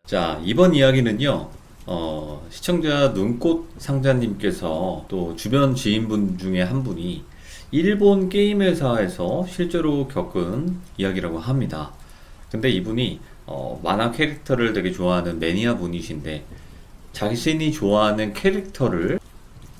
자, 이번 이야기는요, 시청자 눈꽃 상자님께서 또 주변 지인분 중에 한 분이 일본 게임 회사에서 실제로 겪은 이야기라고 합니다. 근데 이분이 만화 캐릭터를 되게 좋아하는 매니아 분이신데 자신이 좋아하는 캐릭터를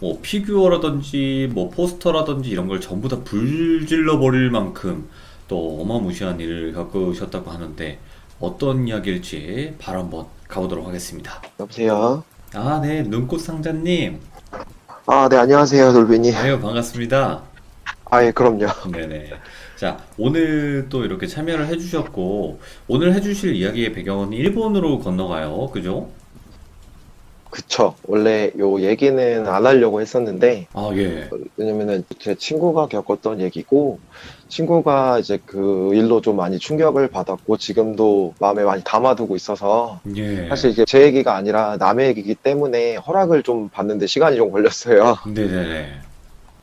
뭐 피규어라든지 뭐 포스터라든지 이런 걸 전부 다 불질러 버릴 만큼 또 어마무시한 일을 겪으셨다고 하는데 어떤 이야기일지 바로 한번 가보도록 하겠습니다. 여보세요? 아, 네, 눈꽃 상자님. 아, 네, 안녕하세요, 돌빈이. 아유, 반갑습니다. 아, 예, 그럼요. 네네. 자, 오늘 또 이렇게 참여를 해주셨고, 오늘 해주실 이야기의 배경은 일본으로 건너가요. 그죠? 그쵸. 원래 요 얘기는 안 하려고 했었는데, 아, 예. 왜냐면은 제 친구가 겪었던 얘기고, 친구가 이제 그 일로 좀 많이 충격을 받았고, 지금도 마음에 많이 담아두고 있어서, 예. 사실 이게 제 얘기가 아니라 남의 얘기이기 때문에 허락을 좀 받는데 시간이 좀 걸렸어요. 네네네.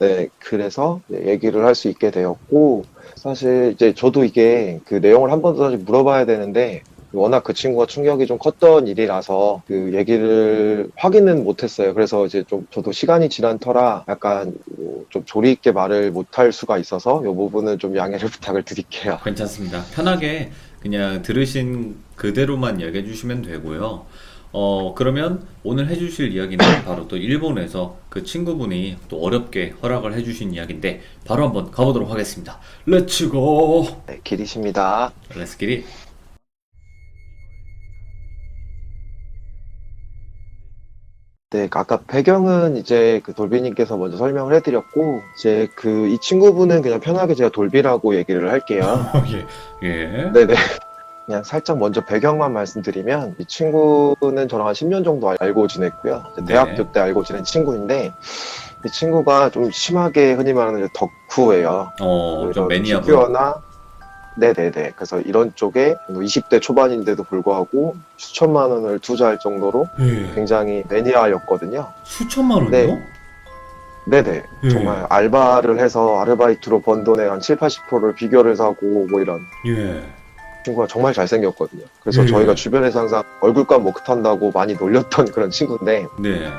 네, 그래서 이제 얘기를 할 수 있게 되었고, 사실 이제 저도 이게 그 내용을 한 번 더 다시 물어봐야 되는데, 워낙 그 친구가 충격이 좀 컸던 일이라서 그 얘기를 확인은 못했어요. 그래서 이제 좀 저도 시간이 지난 터라 약간 좀 조리 있게 말을 못할 수가 있어서 이 부분은 좀 양해를 부탁을 드릴게요. 괜찮습니다. 편하게 그냥 들으신 그대로만 이야기해 주시면 되고요. 그러면 오늘 해주실 이야기는 바로 또 일본에서 그 친구분이 또 어렵게 허락을 해주신 이야기인데 바로 한번 가보도록 하겠습니다. 렛츠고! 네, 길이십니다. 렛츠기릿! 네, 아까 배경은 이제 그 돌비님께서 먼저 설명을 해드렸고, 이제 그 이 친구분은 그냥 편하게 제가 돌비라고 얘기를 할게요. 예, 예, 네네. 그냥 살짝 먼저 배경만 말씀드리면 이 친구는 저랑 한 10년 정도 알고 지냈고요. 이제 네, 대학교 때 알고 지낸 친구인데 이 친구가 좀 심하게 흔히 말하는 이제 덕후예요. 좀 이런 매니아분. 피규어나 네네네. 그래서 이런 쪽에 20대 초반인데도 불구하고 수천만 원을 투자할 정도로 예, 굉장히 매니아였거든요. 수천만 네, 원이요? 네네. 예, 정말 알바를 해서 아르바이트로 번 돈의 한 7, 80%를 비교를 사고 뭐 이런 예, 친구가 정말 잘생겼거든요. 그래서 저희가 예, 주변에서 항상 얼굴값 못한다고 많이 놀렸던 그런 친구인데, 네,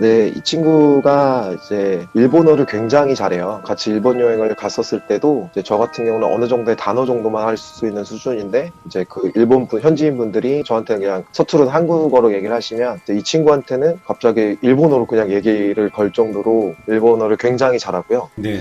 네, 이 친구가 이제 일본어를 굉장히 잘해요. 같이 일본 여행을 갔었을 때도 이제 저 같은 경우는 어느 정도의 단어 정도만 할 수 있는 수준인데, 이제 그 일본 분, 현지인 분들이 저한테 그냥 서투른 한국어로 얘기를 하시면, 이제 이 친구한테는 갑자기 일본어로 그냥 얘기를 걸 정도로 일본어를 굉장히 잘하고요. 네,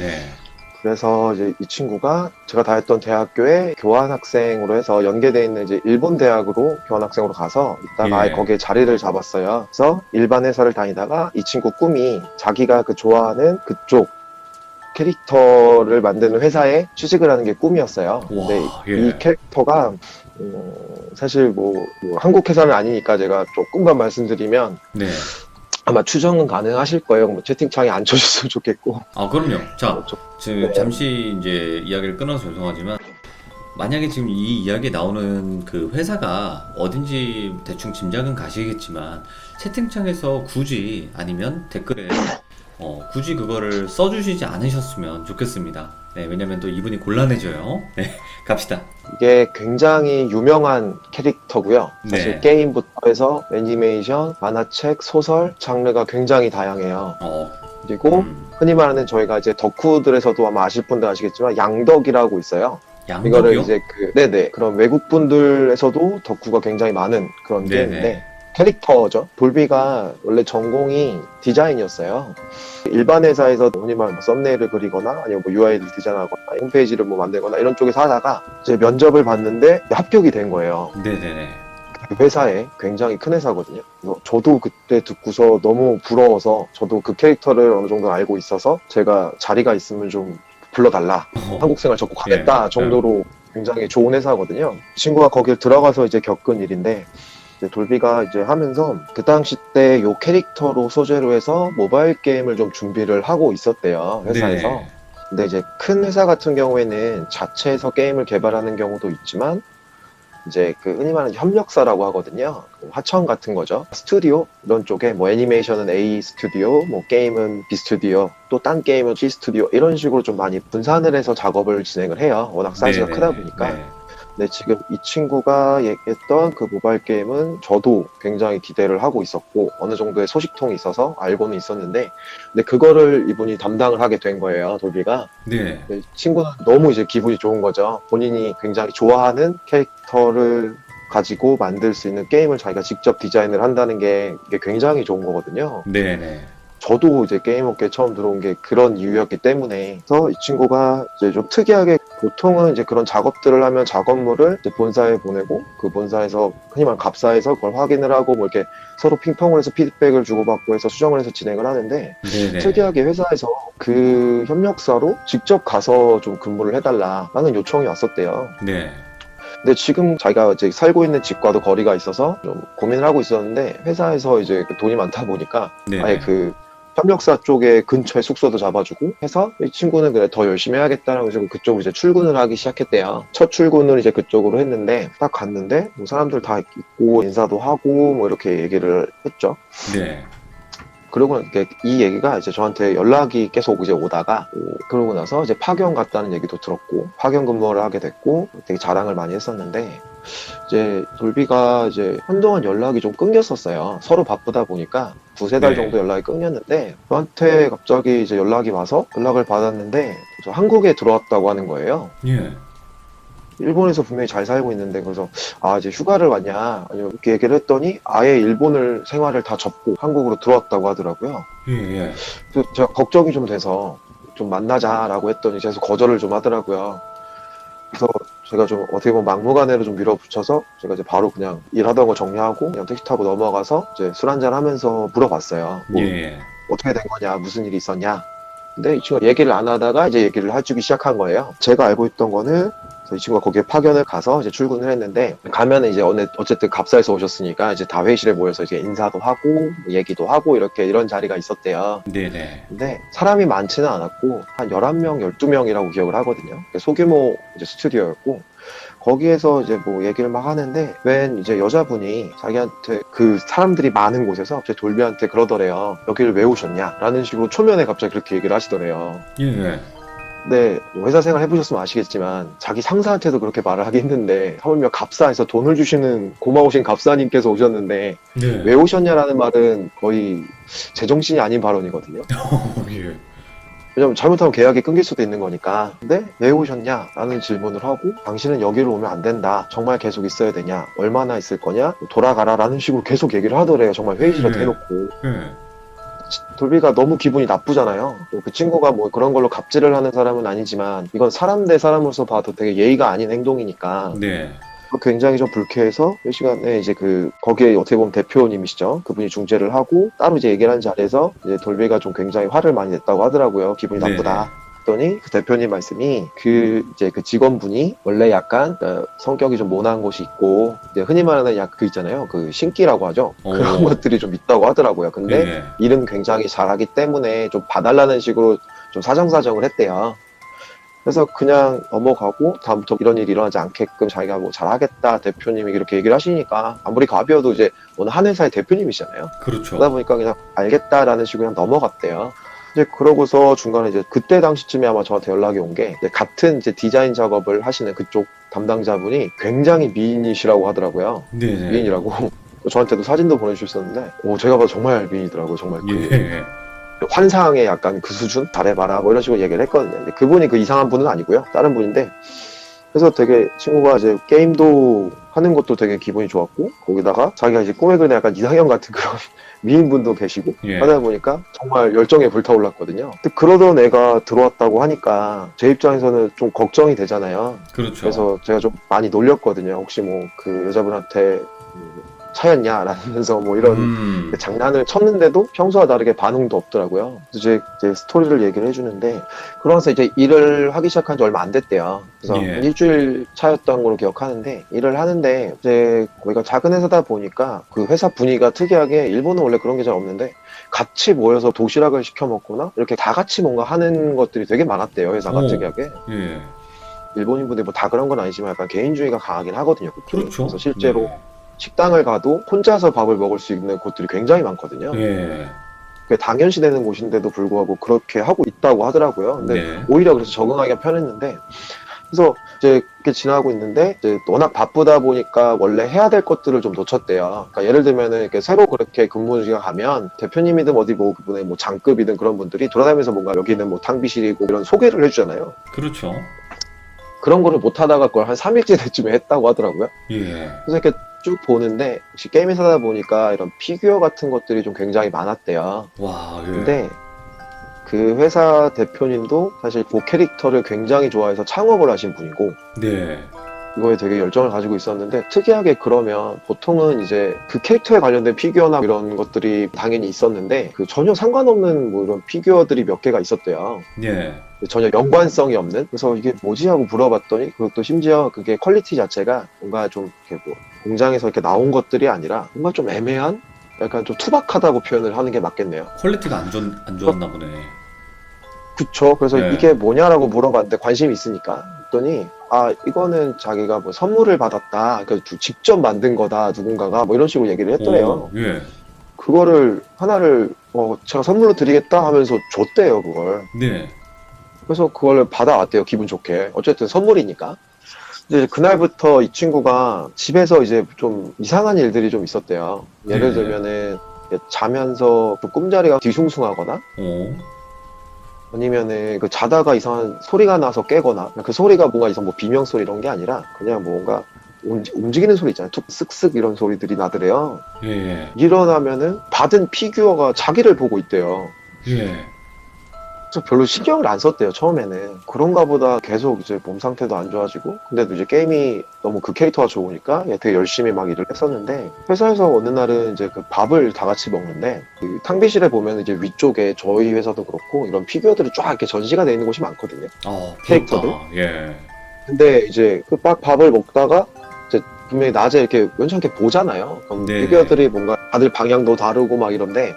그래서 이제 이 친구가 제가 다녔던 대학교에 교환학생으로 해서 연계돼 있는 이제 일본 대학으로 교환학생으로 가서 있다가 아예 예, 거기에 자리를 잡았어요. 그래서 일반 회사를 다니다가 이 친구 꿈이 자기가 그 좋아하는 그쪽 캐릭터를 만드는 회사에 취직을 하는 게 꿈이었어요. 근데 와, 이 예, 캐릭터가 사실 뭐 한국 회사는 아니니까 제가 조금만 말씀드리면 네. 아마 추정은 가능하실 거예요. 뭐 채팅창에 안 쳐주셨으면 좋겠고. 아, 그럼요. 자, 네. 잠시 이제 이야기를 끊어서 죄송하지만, 만약에 지금 이 이야기에 나오는 그 회사가 어딘지 대충 짐작은 가시겠지만, 채팅창에서 굳이 아니면 댓글에 굳이 그거를 써주시지 않으셨으면 좋겠습니다. 네, 왜냐면 또 이분이 곤란해져요. 네, 갑시다. 이게 굉장히 유명한 캐릭터고요. 사실 네, 게임부터 해서 애니메이션, 만화책, 소설, 장르가 굉장히 다양해요. 어, 그리고 흔히 말하는 저희가 이제 덕후들에서도 아마 아실 분들 아시겠지만 양덕이라고 있어요. 이거를 양덕이요? 이제 네네. 그런 외국 분들에서도 덕후가 굉장히 많은 그런 네네. 게임인데 캐릭터죠. 돌비가 원래 전공이 디자인이었어요. 일반 회사에서 흔히 말하는 뭐 썸네일을 그리거나 아니면 뭐 UI를 디자인하거나 홈페이지를 뭐 만들거나 이런 쪽에서 하다가 이제 면접을 봤는데 합격이 된 거예요. 네네네. 그 회사에 굉장히 큰 회사거든요. 그래서 저도 그때 듣고서 너무 부러워서 저도 그 캐릭터를 어느 정도 알고 있어서 제가 자리가 있으면 좀 불러달라. 어, 한국 생활 접고 예, 가겠다 정도로 굉장히 좋은 회사거든요. 친구가 거길 들어가서 이제 겪은 일인데 이제 돌비가 이제 하면서 그 당시 때 요 캐릭터로 소재로 해서 모바일 게임을 좀 준비를 하고 있었대요, 회사에서. 네, 근데 이제 큰 회사 같은 경우에는 자체에서 게임을 개발하는 경우도 있지만 이제 그 흔히 말하는 협력사라고 하거든요. 그 하청 같은 거죠. 스튜디오 이런 쪽에 뭐 애니메이션은 A 스튜디오, 뭐 게임은 B 스튜디오, 또 딴 게임은 C 스튜디오 이런 식으로 좀 많이 분산을 해서 작업을 진행을 해요. 워낙 사이즈가 크다 네네네. 보니까. 네. 네, 지금 이 친구가 얘기했던 그 모바일 게임은 저도 굉장히 기대를 하고 있었고, 어느 정도의 소식통이 있어서 알고는 있었는데, 근데 그거를 이분이 담당을 하게 된 거예요, 돌비가. 네. 네, 친구는 너무 이제 기분이 좋은 거죠. 본인이 굉장히 좋아하는 캐릭터를 가지고 만들 수 있는 게임을 자기가 직접 디자인을 한다는 게 이게 굉장히 좋은 거거든요. 네네. 저도 이제 게임 업계에 처음 들어온 게 그런 이유였기 때문에. 그래서 이 친구가 이제 좀 특이하게, 보통은 이제 그런 작업들을 하면 작업물을 이제 본사에 보내고, 그 본사에서 흔히 말하는 갑사에서 그걸 확인을 하고 뭐 이렇게 서로 핑퐁을 해서 피드백을 주고받고 해서 수정을 해서 진행을 하는데, 네네. 특이하게 회사에서 그 협력사로 직접 가서 좀 근무를 해달라라는 요청이 왔었대요. 네. 근데 지금 자기가 이제 살고 있는 집과도 거리가 있어서 좀 고민을 하고 있었는데, 회사에서 이제 그 돈이 많다 보니까 네네. 아예 그 협력사 쪽에 근처에 숙소도 잡아주고 해서, 이 친구는 그래 더 열심히 해야겠다라고 해서 그쪽으로 이제 출근을 하기 시작했대요. 첫 출근을 이제 그쪽으로 했는데, 딱 갔는데 뭐 사람들 다 있고 인사도 하고 뭐 이렇게 얘기를 했죠. 네. 그러고 이 얘기가 이제 저한테 연락이 계속 이제 오다가, 그러고 나서 이제 파견 갔다는 얘기도 들었고, 파견 근무를 하게 됐고, 되게 자랑을 많이 했었는데, 이제 돌비가 이제 한동안 연락이 좀 끊겼었어요. 서로 바쁘다 보니까 두세 달 네. 정도 연락이 끊겼는데, 저한테 갑자기 이제 연락이 와서 연락을 받았는데, 저 한국에 들어왔다고 하는 거예요. 예. 일본에서 분명히 잘 살고 있는데, 그래서 아 이제 휴가를 왔냐 아니면 이렇게 얘기를 했더니, 아예 일본을 생활을 다 접고 한국으로 들어왔다고 하더라고요. 예. 예. 그래서 제가 걱정이 좀 돼서 좀 만나자라고 했더니 계속 거절을 좀 하더라고요. 그래서 제가 좀 어떻게 보면 막무가내로 좀 밀어붙여서, 제가 이제 바로 그냥 일하던 거 정리하고 그냥 택시 타고 넘어가서 이제 술 한잔 하면서 물어봤어요. 뭐 예. 어떻게 된 거냐, 무슨 일이 있었냐. 근데 이 친구가 얘기를 안 하다가 이제 얘기를 해주기 시작한 거예요. 제가 알고 있던 거는, 그래서 이 친구가 거기에 파견을 가서 이제 출근을 했는데, 가면은 이제 어쨌든 갑사에서 오셨으니까 이제 다 회의실에 모여서 이제 인사도 하고 뭐 얘기도 하고 이렇게 이런 자리가 있었대요. 네네. 근데 사람이 많지는 않았고 한 11명, 12명이라고 기억을 하거든요. 소규모 이제 스튜디오였고, 거기에서 이제 뭐 얘기를 막 하는데, 웬 이제 여자분이 자기한테 그 사람들이 많은 곳에서 제 돌비한테 그러더래요. 여기를 왜 오셨냐? 라는 식으로 초면에 갑자기 그렇게 얘기를 하시더래요. 예. 근데 뭐 회사 생활 해보셨으면 아시겠지만, 자기 상사한테도 그렇게 말을 하기 힘든데, 하물며 갑사에서 돈을 주시는 고마우신 갑사님께서 오셨는데 네. 왜 오셨냐라는 말은 거의 제정신이 아닌 발언이거든요. 예. 왜냐면 잘못하면 계약이 끊길 수도 있는 거니까. 근데 왜 오셨냐? 라는 질문을 하고, 당신은 여기로 오면 안 된다. 정말 계속 있어야 되냐? 얼마나 있을 거냐? 돌아가라. 라는 식으로 계속 얘기를 하더래요. 정말 회의실에 네. 대놓고. 예. 돌비가 너무 기분이 나쁘잖아요. 그 친구가 뭐 그런 걸로 갑질을 하는 사람은 아니지만, 이건 사람 대 사람으로서 봐도 되게 예의가 아닌 행동이니까 네. 굉장히 좀 불쾌해서, 이 시간에 이제 거기에 어떻게 보면 대표님이시죠. 그분이 중재를 하고 따로 이제 얘기를 한 자리에서 이제 돌비가 좀 굉장히 화를 많이 냈다고 하더라고요. 기분이 네네. 나쁘다. 했더니 그 대표님 말씀이, 이제 그 직원분이 원래 약간 성격이 좀 모난 곳이 있고, 이제 흔히 말하는 그 있잖아요. 그 신기라고 하죠. 그런 것들이 좀 있다고 하더라고요. 근데 예. 일은 굉장히 잘하기 때문에 좀 봐달라는 식으로 좀 사정사정을 했대요. 그래서 그냥 넘어가고, 다음부터 이런 일이 일어나지 않게끔 자기가 뭐 잘하겠다, 대표님이 이렇게 얘기를 하시니까, 아무리 갑이어도 이제 어느 한 회사의 대표님이시잖아요. 그렇죠. 그러다 보니까 그냥 알겠다라는 식으로 그냥 넘어갔대요. 이제 그러고서 중간에 이제 그때 당시쯤에 아마 저한테 연락이 온 게, 같은 이제 디자인 작업을 하시는 그쪽 담당자분이 굉장히 미인이시라고 하더라고요. 네네. 미인이라고. 저한테도 사진도 보내주셨었는데, 제가 봐도 정말 미인이더라고요. 정말 예. 환상의 약간 그 수준? 잘해봐라 뭐 이런 식으로 얘기를 했거든요. 근데 그분이 그 이상한 분은 아니고요. 다른 분인데, 그래서 되게 친구가 이제 게임도 하는 것도 되게 기분이 좋았고, 거기다가 자기가 이제 꿈에 그리는 약간 이상형 같은 그런 미인분도 계시고 예. 하다 보니까 정말 열정에 불타올랐거든요. 근데 그러던 애가 들어왔다고 하니까 제 입장에서는 좀 걱정이 되잖아요. 그렇죠. 그래서 제가 좀 많이 놀렸거든요. 혹시 뭐 그 여자분한테 차였냐? 라면서 뭐 이런 장난을 쳤는데도 평소와 다르게 반응도 없더라고요. 그래서 이제 스토리를 얘기를 해주는데, 그러면서 이제 일을 하기 시작한 지 얼마 안 됐대요. 그래서 예. 한 일주일 차였던 걸로 기억하는데, 일을 하는데 이제 거기가 작은 회사다 보니까 그 회사 분위기가 특이하게, 일본은 원래 그런 게 잘 없는데 같이 모여서 도시락을 시켜 먹거나 이렇게 다 같이 뭔가 하는 것들이 되게 많았대요. 회사가 특이하게. 예. 일본인분들이 뭐 다 그런 건 아니지만 약간 개인주의가 강하긴 하거든요. 그쪽은. 그렇죠. 그래서 실제로 네. 식당을 가도 혼자서 밥을 먹을 수 있는 곳들이 굉장히 많거든요. 예. 그게 당연시되는 곳인데도 불구하고 그렇게 하고 있다고 하더라고요. 근데 네. 오히려 그래서 적응하기가 편했는데, 그래서 이제 이렇게 지나고 있는데 이제 워낙 바쁘다 보니까 원래 해야 될 것들을 좀 놓쳤대요. 그러니까 예를 들면은 이렇게 새로 그렇게 근무지가 가면 대표님이든 어디 뭐 그분의 뭐 장급이든 그런 분들이 돌아다니면서 뭔가 여기는 뭐 탕비실이고 이런 소개를 해주잖아요. 그렇죠. 그런 거를 못 하다가 그걸 한 3일째 때쯤에 했다고 하더라고요. 예. 그래서 이렇게 쭉 보는데 혹시 게임 회사다 보니까 이런 피규어 같은 것들이 좀 굉장히 많았대요. 와, 예. 근데 그 회사 대표님도 사실 그 캐릭터를 굉장히 좋아해서 창업을 하신 분이고 네. 이거에 되게 열정을 가지고 있었는데 특이하게 그러면 보통은 이제 그 캐릭터에 관련된 피규어나 이런 것들이 당연히 있었는데 그 전혀 상관없는 뭐 이런 피규어들이 몇 개가 있었대요. 예. 전혀 연관성이 없는. 그래서 이게 뭐지 하고 물어봤더니 그것도 심지어 그게 퀄리티 자체가 뭔가 좀 이렇게 뭐 공장에서 이렇게 나온 것들이 아니라 뭔가 좀 애매한 약간 좀 투박하다고 표현을 하는 게 맞겠네요. 퀄리티가 안 좋았나 보네. 그쵸. 그래서 네. 이게 뭐냐라고 물어봤는데 관심이 있으니까. 그랬더니, 아, 이거는 자기가 뭐 선물을 받았다. 그러니까 직접 만든 거다. 누군가가 뭐 이런 식으로 얘기를 했더래요. 오, 예. 그거를 하나를, 제가 선물로 드리겠다 하면서 줬대요, 그걸. 네. 그래서 그걸 받아왔대요, 기분 좋게. 어쨌든 선물이니까. 이제 그날부터 이 친구가 집에서 이제 좀 이상한 일들이 좀 있었대요. 예를 네. 들면은, 자면서 그 꿈자리가 뒤숭숭하거나, 오. 아니면은 그 자다가 이상한 소리가 나서 깨거나 그 소리가 뭔가 이상 뭐 비명 소리 이런 게 아니라 그냥 뭔가 움직이는 소리 있잖아요. 툭 쓱쓱 이런 소리들이 나더래요. 예, 예. 일어나면은 받은 피규어가 자기를 보고 있대요. 예. 그래서 별로 신경을 안 썼대요, 처음에는. 그런가 보다 계속 이제 몸 상태도 안 좋아지고, 근데도 이제 게임이 너무 그 캐릭터가 좋으니까 되게 열심히 막 일을 했었는데, 회사에서 어느 날은 이제 그 밥을 다 같이 먹는데, 그 탕비실에 보면 이제 위쪽에 저희 회사도 그렇고, 이런 피규어들이 쫙 이렇게 전시가 돼 있는 곳이 많거든요. 캐릭터들? 부럽다. 예. 근데 이제 그 밥을 먹다가, 이제 분명히 낮에 이렇게 연찮게 보잖아요. 그럼 네. 피규어들이 뭔가 다들 방향도 다르고 막 이런데,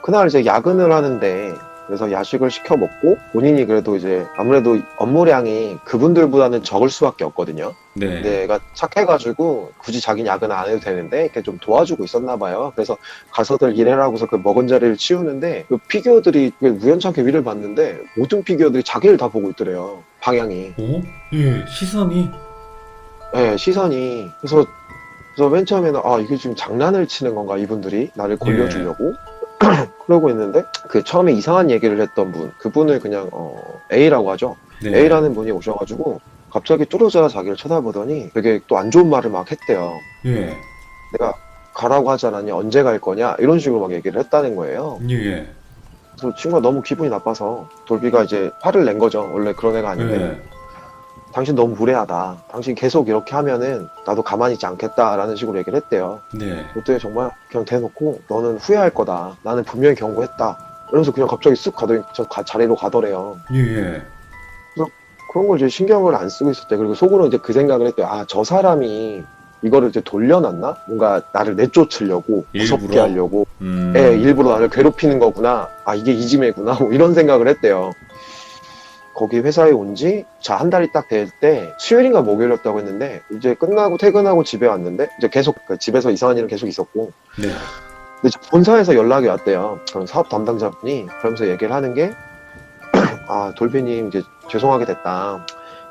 그날 이제 야근을 하는데, 그래서 야식을 시켜 먹고 본인이 그래도 이제 아무래도 업무량이 그분들보다는 적을 수밖에 없거든요. 네. 근데 얘가 착해가지고 굳이 자기는 야근을 안 해도 되는데 이렇게 좀 도와주고 있었나 봐요. 그래서 가서들 일해라고서 그 먹은 자리를 치우는데 그 피규어들이 우연찮게 위를 봤는데 모든 피규어들이 자기를 다 보고 있더래요. 방향이. 오? 예. 시선이. 네, 시선이. 그래서 맨 처음에는 아 이게 지금 장난을 치는 건가 이분들이 나를 골려주려고. 그러고 있는데 그 처음에 이상한 얘기를 했던 분 그분을 그냥 A라고 하죠. 네. A라는 분이 오셔가지고 갑자기 뚫어져라 자기를 쳐다보더니 되게 또 안 좋은 말을 막 했대요. 예. 내가 가라고 하지 않았니? 언제 갈 거냐? 이런 식으로 막 얘기를 했다는 거예요. 예. 그래서 친구가 너무 기분이 나빠서 돌비가 이제 화를 낸 거죠. 원래 그런 애가 아닌데 예. 당신 너무 무례하다. 당신 계속 이렇게 하면은 나도 가만히 있지 않겠다라는 식으로 얘기를 했대요. 네. 그때 정말 그냥 대놓고 너는 후회할 거다. 나는 분명히 경고했다. 이러면서 그냥 갑자기 쓱 가더니 저 자리로 가더래요. 예. 그런 걸 이제 신경을 안 쓰고 있었대. 그리고 속으로 이제 그 생각을 했대요. 아, 저 사람이 이거를 이제 돌려놨나? 뭔가 나를 내쫓으려고, 무섭게 일부러? 하려고, 일부러 나를 괴롭히는 거구나. 아, 이게 이지매구나. 뭐 이런 생각을 했대요. 거기 회사에 온 지, 한 달이 딱 될 때, 수요일인가 목요일이었다고 했는데, 이제 끝나고 퇴근하고 집에 왔는데, 이제 계속, 집에서 이상한 일은 계속 있었고, 네. 근데 이제 본사에서 연락이 왔대요. 그럼 사업 담당자분이, 그러면서 얘기를 하는 게, 아, 돌비님, 이제 죄송하게 됐다.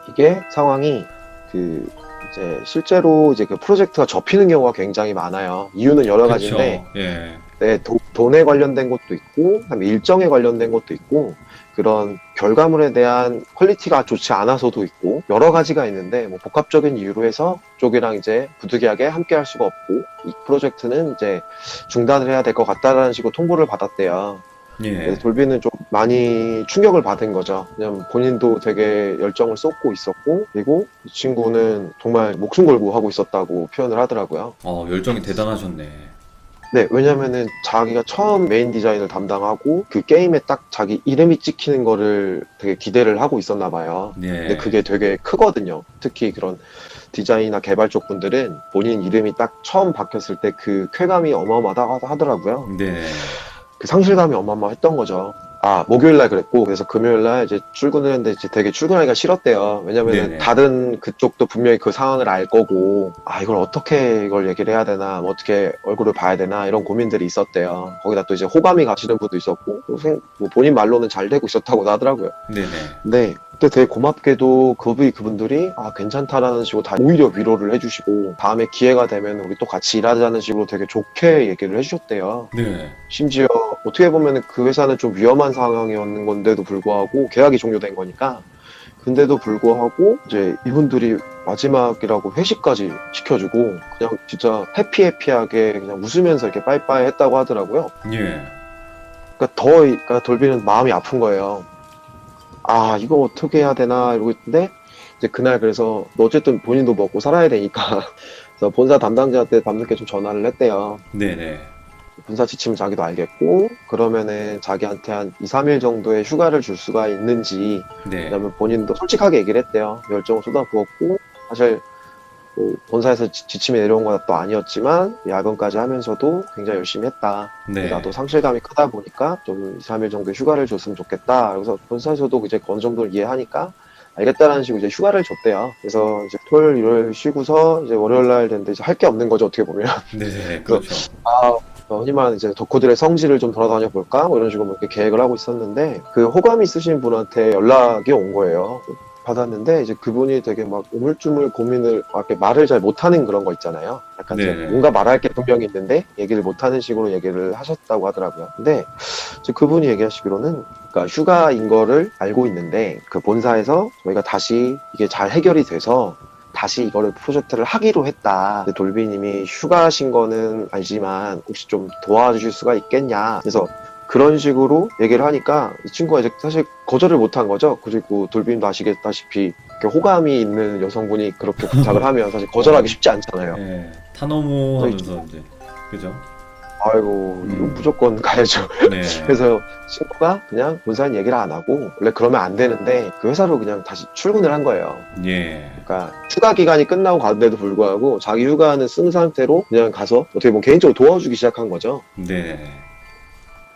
이게 상황이, 이제 실제로 이제 그 프로젝트가 접히는 경우가 굉장히 많아요. 이유는 여러 가지인데, 그쵸. 예. 네, 돈에 관련된 것도 있고, 그다음에 일정에 관련된 것도 있고, 그런 결과물에 대한 퀄리티가 좋지 않아서도 있고, 여러 가지가 있는데, 뭐 복합적인 이유로 해서 쪽이랑 이제 부득이하게 함께 할 수가 없고, 이 프로젝트는 이제 중단을 해야 될 것 같다라는 식으로 통보를 받았대요. 예. 그래서 돌비는 좀 많이 충격을 받은 거죠. 왜냐면 본인도 되게 열정을 쏟고 있었고, 그리고 이 친구는 정말 목숨 걸고 하고 있었다고 표현을 하더라고요. 열정이 대단하셨네. 네, 왜냐면은 자기가 처음 메인 디자인을 담당하고 그 게임에 딱 자기 이름이 찍히는 거를 되게 기대를 하고 있었나 봐요. 네. 근데 그게 되게 크거든요. 특히 그런 디자인이나 개발 쪽 분들은 본인 이름이 딱 처음 박혔을 때 그 쾌감이 어마어마하다 하더라고요. 네. 그 상실감이 어마어마했던 거죠. 목요일 날 그랬고, 그래서 금요일 날 이제 출근을 했는데 이제 되게 출근하기가 싫었대요. 왜냐면은 네네. 다른 그쪽도 분명히 그 상황을 알 거고, 이걸 어떻게 이걸 얘기를 해야 되나, 뭐 어떻게 얼굴을 봐야 되나, 이런 고민들이 있었대요. 거기다 또 이제 호감이 가시는 분도 있었고, 또 뭐 본인 말로는 잘 되고 있었다고 하더라고요. 네네. 네. 그때 되게 고맙게도 그분들이 괜찮다라는 식으로 다 오히려 위로를 해주시고, 다음에 기회가 되면 우리 또 같이 일하자는 식으로 되게 좋게 얘기를 해주셨대요. 네. 심지어 어떻게 보면 그 회사는 좀 위험한 상황이었는 건데도 불구하고 계약이 종료된 거니까, 근데도 불구하고 이제 이분들이 마지막이라고 회식까지 시켜주고 그냥 진짜 해피해피하게 그냥 웃으면서 이렇게 빠이빠이 했다고 하더라고요. 예. 그러니까 돌비는 마음이 아픈 거예요. 이거 어떻게 해야 되나 이러고 있는데, 이제 그날 그래서 어쨌든 본인도 먹고 살아야 되니까 그래서 본사 담당자한테 밤늦게 좀 전화를 했대요. 네네. 본사 지침을 자기도 알겠고, 그러면은 자기한테 한 2, 3일 정도의 휴가를 줄 수가 있는지, 네. 그다음에 본인도 솔직하게 얘기를 했대요. 열정을 쏟아부었고, 사실 뭐 본사에서 지침이 내려온 건 또 아니었지만 야근까지 하면서도 굉장히 열심히 했다. 네. 나도 상실감이 크다 보니까 좀 2, 3일 정도의 휴가를 줬으면 좋겠다. 그래서 본사에서도 이제 어느 정도 이해하니까 알겠다라는 식으로 이제 휴가를 줬대요. 그래서 이제 토요일, 일요일 쉬고서 이제 월요일 날 됐는데 이제 할 게 없는 거죠, 어떻게 보면. 네네. 그렇죠. 흔히 말하는 이제 덕후들의 성지를 좀 돌아다녀 볼까? 뭐 이런 식으로 이렇게 계획을 하고 있었는데, 그 호감이 있으신 분한테 연락이 온 거예요. 받았는데, 이제 그분이 되게 막 우물쭈물 고민을, 이렇게 말을 잘 못하는 그런 거 있잖아요. 약간 이제 네네. 뭔가 말할 게 분명히 있는데, 얘기를 못하는 식으로 얘기를 하셨다고 하더라고요. 근데, 이제 그분이 얘기하시기로는, 그러니까 휴가인 거를 알고 있는데, 그 본사에서 저희가 다시 이게 잘 해결이 돼서, 다시 이거를 프로젝트를 하기로 했다. 근데 돌비님이 휴가신 거는 알지만 혹시 좀 도와주실 수가 있겠냐. 그래서 그런 식으로 얘기를 하니까 이 친구가 이제 사실 거절을 못한 거죠. 그리고 돌비님도 아시겠다시피 이렇게 호감이 있는 여성분이 그렇게 부탁을 하면 사실 거절하기 쉽지 않잖아요. 예. 타노무 하면서 이제. 그죠? 아이고, 이거 무조건 가야죠. 네. 그래서 친구가 그냥 본사는 얘기를 안 하고, 원래 그러면 안 되는데 그 회사로 그냥 다시 출근을 한 거예요. 예. 그러니까 휴가 기간이 끝나고 갔는데도 불구하고 자기 휴가는 쓴 상태로 그냥 가서 어떻게 보면 개인적으로 도와주기 시작한 거죠. 네.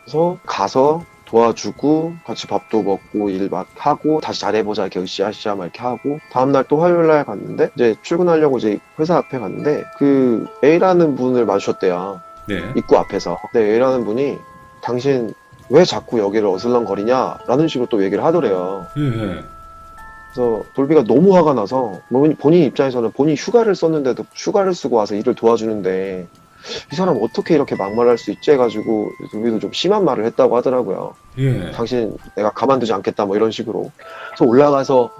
그래서 가서 도와주고 같이 밥도 먹고 일 막 하고 다시 잘해보자 이렇게 으쌰으쌰 막 이렇게 하고, 다음날 또 화요일 날 갔는데 이제 출근하려고 이제 회사 앞에 갔는데 그 A라는 분을 마주쳤대요. 네. 입구 앞에서. 근데 A라는 분이 당신 왜 자꾸 여기를 어슬렁거리냐 라는 식으로 또 얘기를 하더래요. 예. 그래서 돌비가 너무 화가 나서 본인 입장에서는 본인이 휴가를 썼는데도 휴가를 쓰고 와서 일을 도와주는데 이 사람 어떻게 이렇게 막말할 수 있지 해가지고 돌비도 좀 심한 말을 했다고 하더라고요. 예. 당신 내가 가만두지 않겠다 뭐 이런 식으로. 그래서 올라가서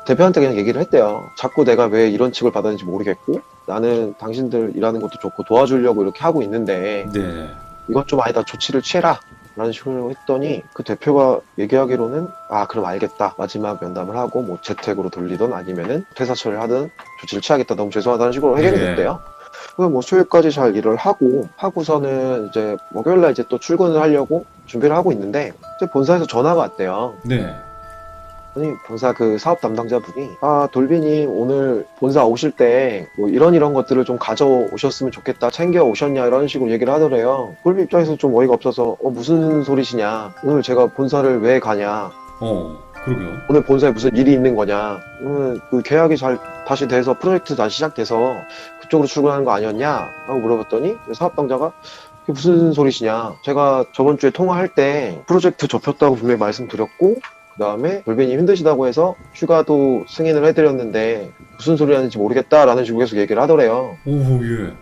대표한테 그냥 얘기를 했대요. 자꾸 내가 왜 이런 칙을 받았는지 모르겠고 나는 당신들 일하는 것도 좋고 도와주려고 이렇게 하고 있는데 네. 이건 좀 아니다, 조치를 취해라 라는 식으로 했더니 그 대표가 얘기하기로는 그럼 알겠다, 마지막 면담을 하고 뭐 재택으로 돌리든 아니면은 퇴사 처리를 하든 조치를 취하겠다, 너무 죄송하다는 식으로 해결이 네. 됐대요. 그래서 뭐 수요일까지 잘 일을 하고서는 이제 목요일날 이제 또 출근을 하려고 준비를 하고 있는데 이제 본사에서 전화가 왔대요. 네. 아니, 본사 그 사업 담당자분이 돌비님 오늘 본사 오실 때 뭐 이런 것들을 좀 가져오셨으면 좋겠다, 챙겨 오셨냐 이런 식으로 얘기를 하더래요. 돌비 입장에서 좀 어이가 없어서 무슨 소리시냐, 오늘 제가 본사를 왜 가냐, 그러게요. 오늘 본사에 무슨 일이 있는 거냐, 오늘 그 계약이 잘 다시 돼서 프로젝트 다시 시작돼서 그쪽으로 출근하는 거 아니었냐 하고 물어봤더니 사업 당자가 그게 무슨 소리시냐, 제가 저번 주에 통화할 때 프로젝트 접혔다고 분명히 말씀드렸고 그 다음에 돌비님 힘드시다고 해서 휴가도 승인을 해드렸는데 무슨 소리 하는지 모르겠다라는 식으로 계속 얘기를 하더래요. 오, 예.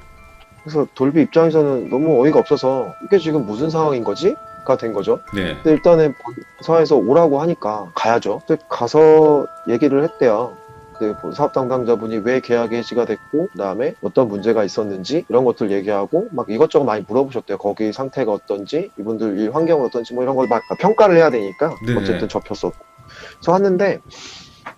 그래서 돌비 입장에서는 너무 어이가 없어서 이게 지금 무슨 상황인 거지? 가 된 거죠. 네. 근데 일단은 본사에서 오라고 하니까 가야죠. 근데 가서 얘기를 했대요. 근데 사업 담당자분이 왜 계약이 해지가 됐고 그다음에 어떤 문제가 있었는지 이런 것들 얘기하고 막 이것저것 많이 물어보셨대요. 거기 상태가 어떤지, 이분들 일 환경은 어떤지 뭐 이런 걸 막 평가를 해야 되니까 네. 어쨌든 접혔어. 그래서 왔는데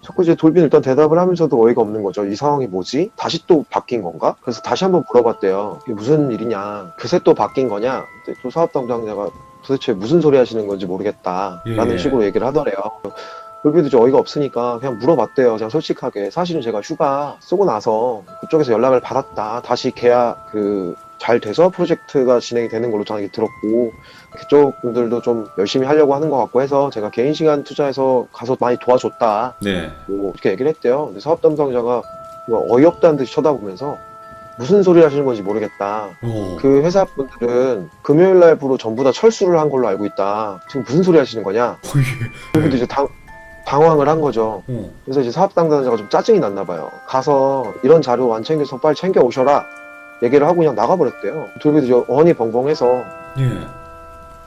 자꾸 이제 돌비는 일단 대답을 하면서도 어이가 없는 거죠. 이 상황이 뭐지? 다시 또 바뀐 건가? 그래서 다시 한번 물어봤대요. 이게 무슨 일이냐? 그새 또 바뀐 거냐? 근데 또 사업 담당자가 도대체 무슨 소리 하시는 건지 모르겠다 라는 예. 식으로 얘기를 하더래요. 돌비도 좀 어이가 없으니까 그냥 물어봤대요. 그냥 솔직하게 사실은 제가 휴가 쓰고 나서 그쪽에서 연락을 받았다, 다시 계약 잘 돼서 프로젝트가 진행이 되는 걸로 저는 들었고, 그쪽 분들도 좀 열심히 하려고 하는 것 같고 해서 제가 개인 시간 투자해서 가서 많이 도와줬다. 네. 뭐 이렇게 얘기를 했대요. 근데 사업 담당자가 뭐 어이없다는 듯이 쳐다보면서 무슨 소리 하시는 건지 모르겠다. 오. 그 회사 분들은 금요일 날부로 전부 다 철수를 한 걸로 알고 있다. 지금 무슨 소리 하시는 거냐? 그리고 이제 당황을 한 거죠. 그래서 이제 사업 담당자가 좀 짜증이 났나 봐요. 가서 이런 자료 안 챙겨서 빨리 챙겨 오셔라. 얘기를 하고 그냥 나가버렸대요. 돌비도 이제 어니 벙벙해서. 예.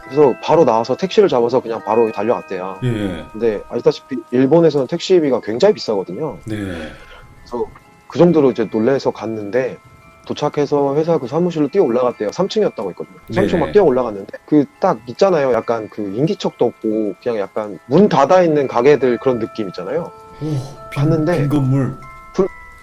그래서 바로 나와서 택시를 잡아서 그냥 바로 달려왔대요. 예. 근데 아시다시피 일본에서는 택시비가 굉장히 비싸거든요. 네. 그래서 그 정도로 이제 놀래서 갔는데 도착해서 회사 그 사무실로 뛰어 올라갔대요. 3층이었다고 했거든요. 3층 네네. 막 뛰어 올라갔는데 그 딱 있잖아요. 약간 그 인기척도 없고 그냥 약간 문 닫아 있는 가게들 그런 느낌 있잖아요. 오. 봤는데 빈 건물.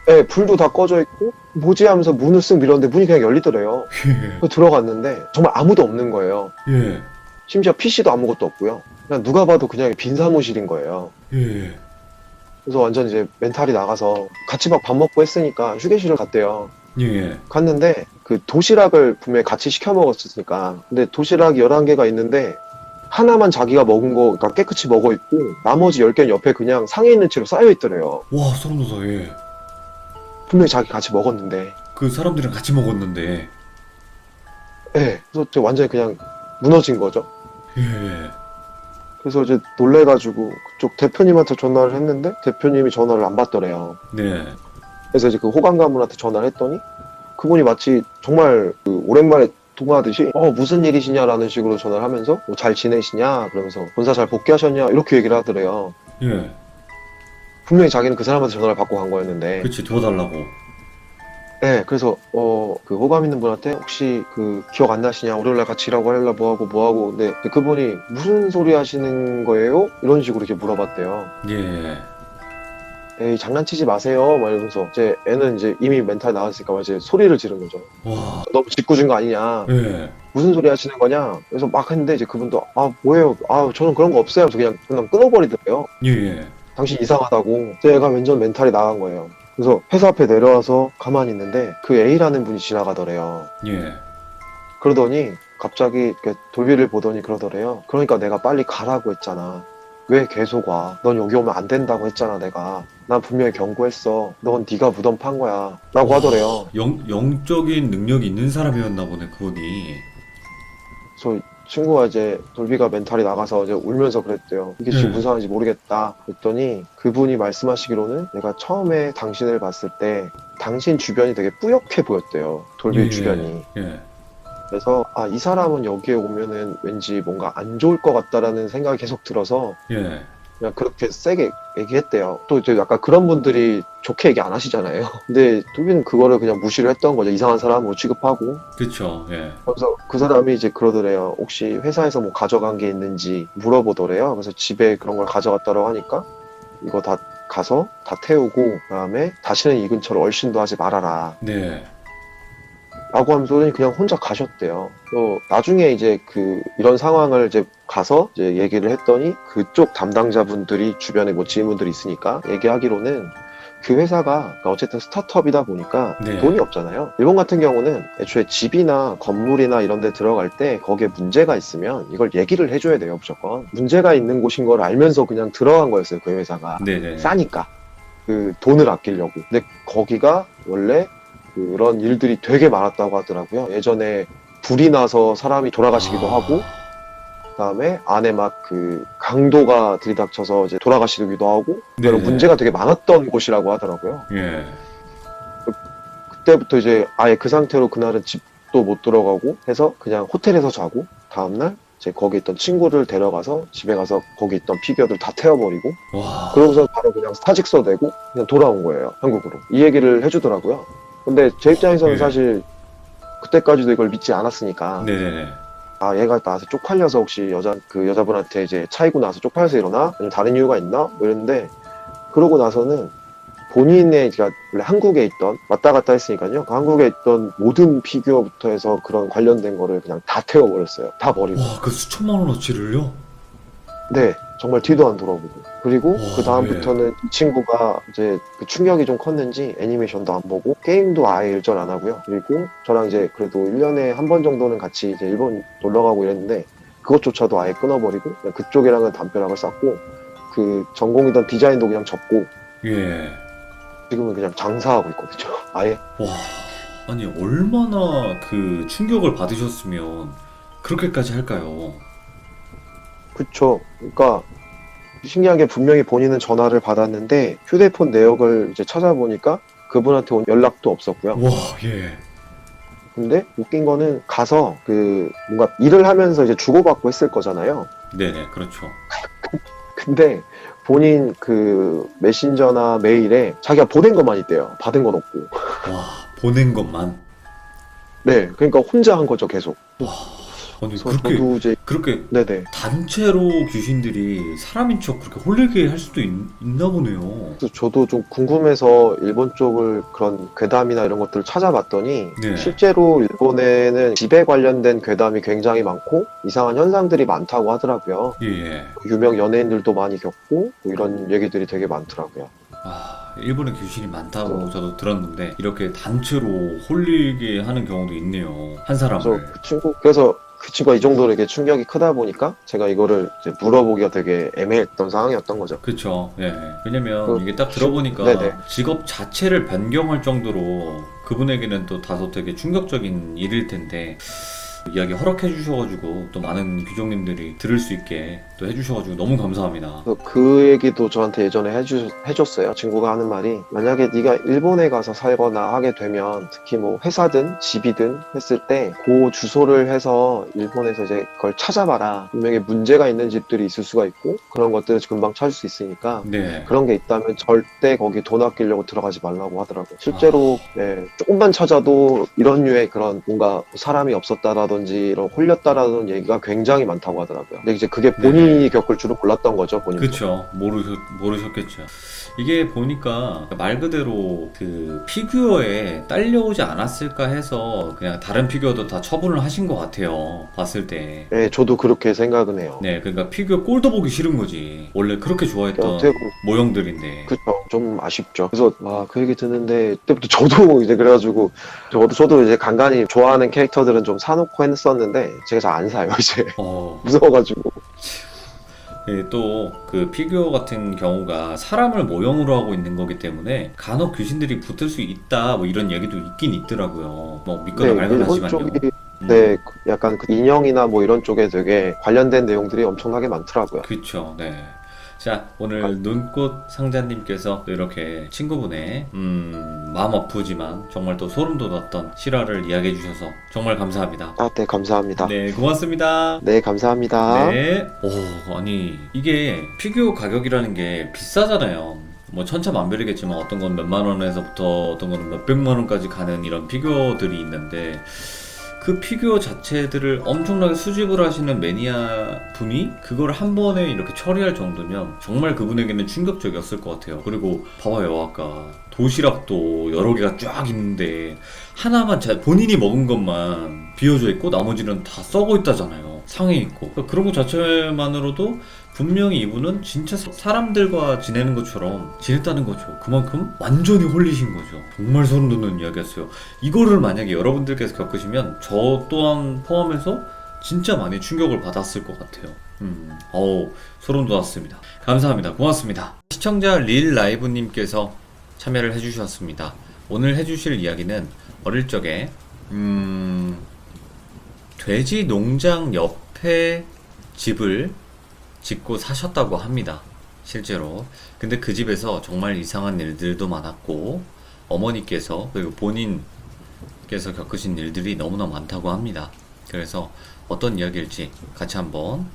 네, 불도 다 꺼져 있고 뭐지 하면서 문을 쓱 밀었는데 문이 그냥 열리더래요. 예. 그래서 들어갔는데 정말 아무도 없는 거예요. 예. 심지어 PC도 아무것도 없고요. 그냥 누가 봐도 그냥 빈 사무실인 거예요. 예. 그래서 완전 이제 멘탈이 나가서 같이 막 밥 먹고 했으니까 휴게실을 갔대요. 예. 갔는데 그 도시락을 분명히 같이 시켜 먹었으니까 근데 도시락이 11개가 있는데 하나만 자기가 먹은 거 그러니까 깨끗이 먹어 있고 나머지 10개는 옆에 그냥 상해 있는 채로 쌓여 있더래요. 와, 소름 돋아. 예. 분명히 자기 같이 먹었는데 그 사람들이랑 같이 먹었는데. 네, 그래서 저 완전히 그냥 무너진 거죠. 예. 그래서 이제 놀래가지고 그쪽 대표님한테 전화를 했는데 대표님이 전화를 안 받더래요. 네. 그래서 이제 그 호감 가문한테 전화를 했더니 그분이 마치 정말 그 오랜만에 통화하듯이 무슨 일이시냐라는 식으로 전화를 하면서 뭐 잘 지내시냐 그러면서 본사 잘 복귀하셨냐 이렇게 얘기를 하더래요. 예. 분명히 자기는 그 사람한테 전화를 받고 간 거였는데 그치, 도와달라고. 네, 그래서 그 호감 있는 분한테 혹시 그 기억 안 나시냐 월요일날 같이 일하고 하려고 뭐하고 근데 그분이 무슨 소리 하시는 거예요? 이런 식으로 이렇게 물어봤대요. 예. 에이 장난치지 마세요 막 이러면서 이제 애는 이제 이미 멘탈 나왔으니까 이제 소리를 지른 거죠. 와. 너무 짓궂은 거 아니냐 예. 무슨 소리 하시는 거냐 그래서 막 했는데 이제 그분도 뭐예요 저는 그런 거 없어요 그래서 그냥 끊어버리더래요. 예. 당신 이상하다고. 그래서 얘가 완전 멘탈이 나간 거예요. 그래서 회사 앞에 내려와서 가만히 있는데 그 A라는 분이 지나가더래요. 예. 그러더니 갑자기 이렇게 돌비를 보더니 그러더래요. 그러니까 내가 빨리 가라고 했잖아. 왜 계속 와? 넌 여기 오면 안 된다고 했잖아 내가. 난 분명히 경고했어. 넌 네가 무덤 판 거야 라고 하더래요. 영적인 능력이 있는 사람이었나 보네, 그분이. 그래서 친구가 이제 돌비가 멘탈이 나가서 이제 울면서 그랬대요. 이게 지금 네. 무슨 상황인지 모르겠다. 그랬더니 그분이 말씀하시기로는 내가 처음에 당신을 봤을 때 당신 주변이 되게 뿌옇게 보였대요. 돌비 예. 주변이. 예. 그래서 이 사람은 여기에 오면은 왠지 뭔가 안 좋을 것 같다라는 생각이 계속 들어서 예. 그냥 그렇게 세게 얘기했대요. 또 이제 약간 그런 분들이 좋게 얘기 안 하시잖아요. 근데 돌비는 그거를 그냥 무시를 했던 거죠. 이상한 사람으로 취급하고. 그쵸. 예. 그래서 그 사람이 이제 그러더래요. 혹시 회사에서 뭐 가져간 게 있는지 물어보더래요. 그래서 집에 그런 걸 가져갔다고 하니까 이거 다 가서 다 태우고 그다음에 다시는 이 근처로 얼씬도 하지 말아라. 네. 라고 하면서 그냥 혼자 가셨대요. 또 나중에 이제 이런 상황을 이제 가서 이제 얘기를 했더니 그쪽 담당자분들이 주변에 뭐 지인분들이 있으니까 얘기하기로는 그 회사가 어쨌든 스타트업이다 보니까 네. 돈이 없잖아요. 일본 같은 경우는 애초에 집이나 건물이나 이런 데 들어갈 때 거기에 문제가 있으면 이걸 얘기를 해줘야 돼요, 무조건. 문제가 있는 곳인 걸 알면서 그냥 들어간 거였어요, 그 회사가. 네네. 싸니까. 그 돈을 아끼려고. 근데 거기가 원래 그런 일들이 되게 많았다고 하더라고요. 예전에 불이 나서 사람이 돌아가시기도 하고, 그다음에 안에 막 강도가 들이닥쳐서 이제 돌아가시기도 하고, 그런 네네. 문제가 되게 많았던 곳이라고 하더라고요. 예. 그때부터 이제 아예 그 상태로 그날은 집도 못 들어가고 해서 그냥 호텔에서 자고, 다음날 이제 거기 있던 친구를 데려가서 집에 가서 거기 있던 피규어들 다 태워버리고, 와. 그러고서 바로 그냥 사직서 내고 그냥 돌아온 거예요, 한국으로. 이 얘기를 해주더라고요. 근데 제 입장에서는 예. 사실 그때까지도 이걸 믿지 않았으니까 네네네. 얘가 나한테 쪽팔려서 혹시 여자분한테 이제 차이고 나서 쪽팔려서 이러나? 아니면 다른 이유가 있나? 뭐 이랬는데 그러고 나서는 본인의 그러니까 원래 한국에 있던 왔다 갔다 했으니까요. 그 한국에 있던 모든 피규어부터 해서 그런 관련된 거를 그냥 다 태워버렸어요. 다 버리고. 와, 그 수천만 원어치를요? 네, 정말 뒤도 안 돌아보고. 그리고 와, 그 다음부터는 이 친구가 이제 그 충격이 좀 컸는지 애니메이션도 안 보고 게임도 아예 일절 안 하고요. 그리고 저랑 이제 그래도 1년에 한 번 정도는 같이 이제 일본 놀러 가고 이랬는데 그것조차도 아예 끊어버리고 그냥 그쪽이랑은 담벼락을 쌓고 그 전공이던 디자인도 그냥 접고 예. 지금은 그냥 장사하고 있거든요. 아예. 와, 아니, 얼마나 그 충격을 받으셨으면 그렇게까지 할까요? 그쵸. 그러니까 신기한 게 분명히 본인은 전화를 받았는데 휴대폰 내역을 이제 찾아보니까 그분한테 온 연락도 없었고요. 와, 예. 근데 웃긴 거는 가서 그 뭔가 일을 하면서 이제 주고받고 했을 거잖아요. 네네, 그렇죠. 근데 본인 그 메신저나 메일에 자기가 보낸 것만 있대요. 받은 건 없고. 와, 보낸 것만. 네, 그러니까 혼자 한 거죠, 계속. 와, 아니, 그래서 그렇게, 저도 이제 그렇게 네네. 단체로 귀신들이 사람인 척 그렇게 홀리게 할 수도 있나 보네요. 그래서 저도 좀 궁금해서 일본 쪽을 그런 괴담이나 이런 것들을 찾아봤더니 네. 실제로 일본에는 집에 관련된 괴담이 굉장히 많고 이상한 현상들이 많다고 하더라고요. 예, 예. 유명 연예인들도 많이 겪고 뭐 이런 얘기들이 되게 많더라고요. 아, 일본에 귀신이 많다고 저도 들었는데, 이렇게 단체로 홀리게 하는 경우도 있네요. 한 그래서 사람을. 그래서 그 친구가 이 정도로 이렇게 충격이 크다 보니까 제가 이거를 이제 물어보기가 되게 애매했던 상황이었던 거죠. 그쵸. 예. 왜냐면 그 이게 딱 들어보니까 네네. 직업 자체를 변경할 정도로 그분에게는 또 다소 되게 충격적인 일일 텐데, 이야기 허락해 주셔가지고 또 많은 귀족님들이 들을 수 있게 또 해주셔가지고 너무 감사합니다. 그래서 그 얘기도 저한테 예전에 해줬어요. 친구가 하는 말이 만약에 네가 일본에 가서 살거나 하게 되면 특히 뭐 회사든 집이든 했을 때 그 주소를 해서 일본에서 이제 그걸 찾아봐라. 분명히 문제가 있는 집들이 있을 수가 있고 그런 것들을 금방 찾을 수 있으니까 네. 그런 게 있다면 절대 거기 돈 아끼려고 들어가지 말라고 하더라고요. 실제로 네, 조금만 찾아도 이런 류의 그런 뭔가 사람이 없었다라든지 이런 홀렸다라는 얘기가 굉장히 많다고 하더라고요. 근데 이제 그게 본인이 겪을 줄은 몰랐던 거죠, 본인도. 그쵸. 모르셨겠죠. 이게 보니까 말 그대로 그 피규어에 딸려오지 않았을까 해서 그냥 다른 피규어도 다 처분을 하신 것 같아요. 봤을 때. 네, 저도 그렇게 생각은 해요. 네, 그러니까 피규어 꼴도 보기 싫은 거지. 원래 그렇게 좋아했던 어떻게 모형들인데. 그쵸. 좀 아쉽죠. 그래서, 그 얘기 듣는데, 그때부터 저도 이제 그래가지고, 저도 이제 간간히 좋아하는 캐릭터들은 좀 사놓고 했었는데, 제가 잘 안 사요, 이제. 무서워가지고. 예, 또 그 피규어 같은 경우가 사람을 모형으로 하고 있는 거기 때문에 간혹 귀신들이 붙을 수 있다 뭐 이런 얘기도 있긴 있더라고요. 뭐 믿거나 네, 말거나 일본 하지만요. 쪽이, 네, 약간 그 인형이나 뭐 이런 쪽에 되게 관련된 내용들이 엄청나게 많더라고요. 그렇죠. 네. 자, 오늘 눈꽃 상자님께서 또 이렇게 친구분의 마음 아프지만 정말 또 소름 돋았던 실화를 이야기해 주셔서 정말 감사합니다. 네, 감사합니다. 네, 고맙습니다. 네, 감사합니다. 네. 오, 아니 이게 피규어 가격이라는 게 비싸잖아요. 뭐 천차만별이겠지만 어떤 건 몇만 원에서부터 어떤 거는 몇백만 원까지 가는 이런 피규어들이 있는데 그 피규어 자체들을 엄청나게 수집을 하시는 매니아 분이 그걸 한 번에 이렇게 처리할 정도면 정말 그분에게는 충격적이었을 것 같아요. 그리고 봐봐요, 아까 도시락도 여러 개가 쫙 있는데 하나만 본인이 먹은 것만 비어져 있고 나머지는 다 썩어 있다잖아요. 상해 있고. 그런 것 자체만으로도 분명히 이분은 진짜 사람들과 지내는 것처럼 지냈다는 거죠. 그만큼 완전히 홀리신 거죠. 정말 소름 돋는 이야기였어요. 이거를 만약에 여러분들께서 겪으시면 저 또한 포함해서 진짜 많이 충격을 받았을 것 같아요. 소름 돋았습니다. 감사합니다. 고맙습니다. 시청자 릴라이브님께서 참여를 해주셨습니다. 오늘 해주실 이야기는 어릴 적에 돼지 농장 옆에 집을 짓고 사셨다고 합니다. 실제로. 근데 그 집에서 정말 이상한 일들도 많았고 어머니께서 그리고 본인께서 겪으신 일들이 너무나 많다고 합니다. 그래서 어떤 이야기일지 같이 한번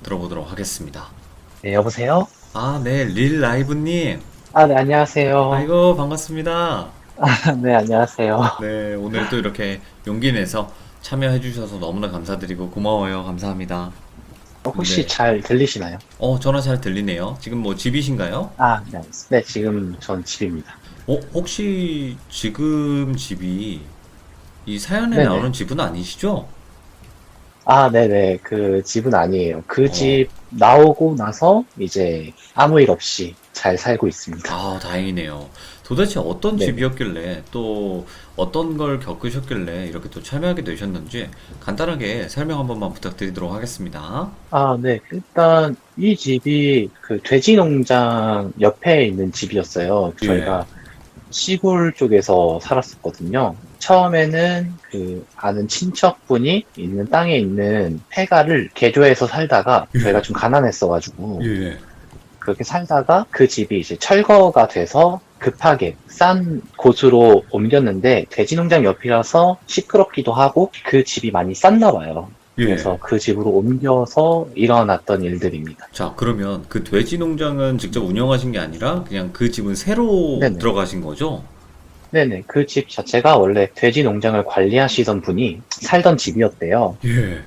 들어보도록 하겠습니다. 네, 여보세요? 아, 네, 릴라이브님. 네, 안녕하세요. 아이고, 반갑습니다. 네, 안녕하세요. 네, 오늘 또 이렇게 용기 내서 참여해주셔서 너무나 감사드리고 고마워요. 감사합니다. 혹시 네. 잘 들리시나요? 전화 잘 들리네요. 지금 뭐 집이신가요? 네, 네, 지금 전 집입니다. 혹시 지금 집이 이 사연에 네네. 나오는 집은 아니시죠? 아, 네네. 그 집은 아니에요. 그 어. 집 나오고 나서 이제 아무 일 없이 잘 살고 있습니다. 아, 다행이네요. 도대체 어떤 네네. 집이었길래 또 어떤 걸 겪으셨길래 이렇게 또 참여하게 되셨는지 간단하게 설명 한 번만 부탁드리도록 하겠습니다. 아, 네. 일단 이 집이 그 돼지 농장 옆에 있는 집이었어요. 예, 저희가 시골 쪽에서 살았었거든요. 처음에는 그 아는 친척분이 있는 땅에 있는 폐가를 개조해서 살다가 예, 저희가 좀 가난했어가지고 예, 그렇게 살다가 그 집이 이제 철거가 돼서 급하게 싼 곳으로 옮겼는데 돼지 농장 옆이라서 시끄럽기도 하고 그 집이 많이 쌌나 봐요. 예. 그래서 그 집으로 옮겨서 일어났던 일들입니다. 자, 그러면 그 돼지 농장은 직접 운영하신 게 아니라 그냥 그 집은 새로 네네. 들어가신 거죠? 네네. 그 집 자체가 원래 돼지 농장을 관리하시던 분이 살던 집이었대요. 예.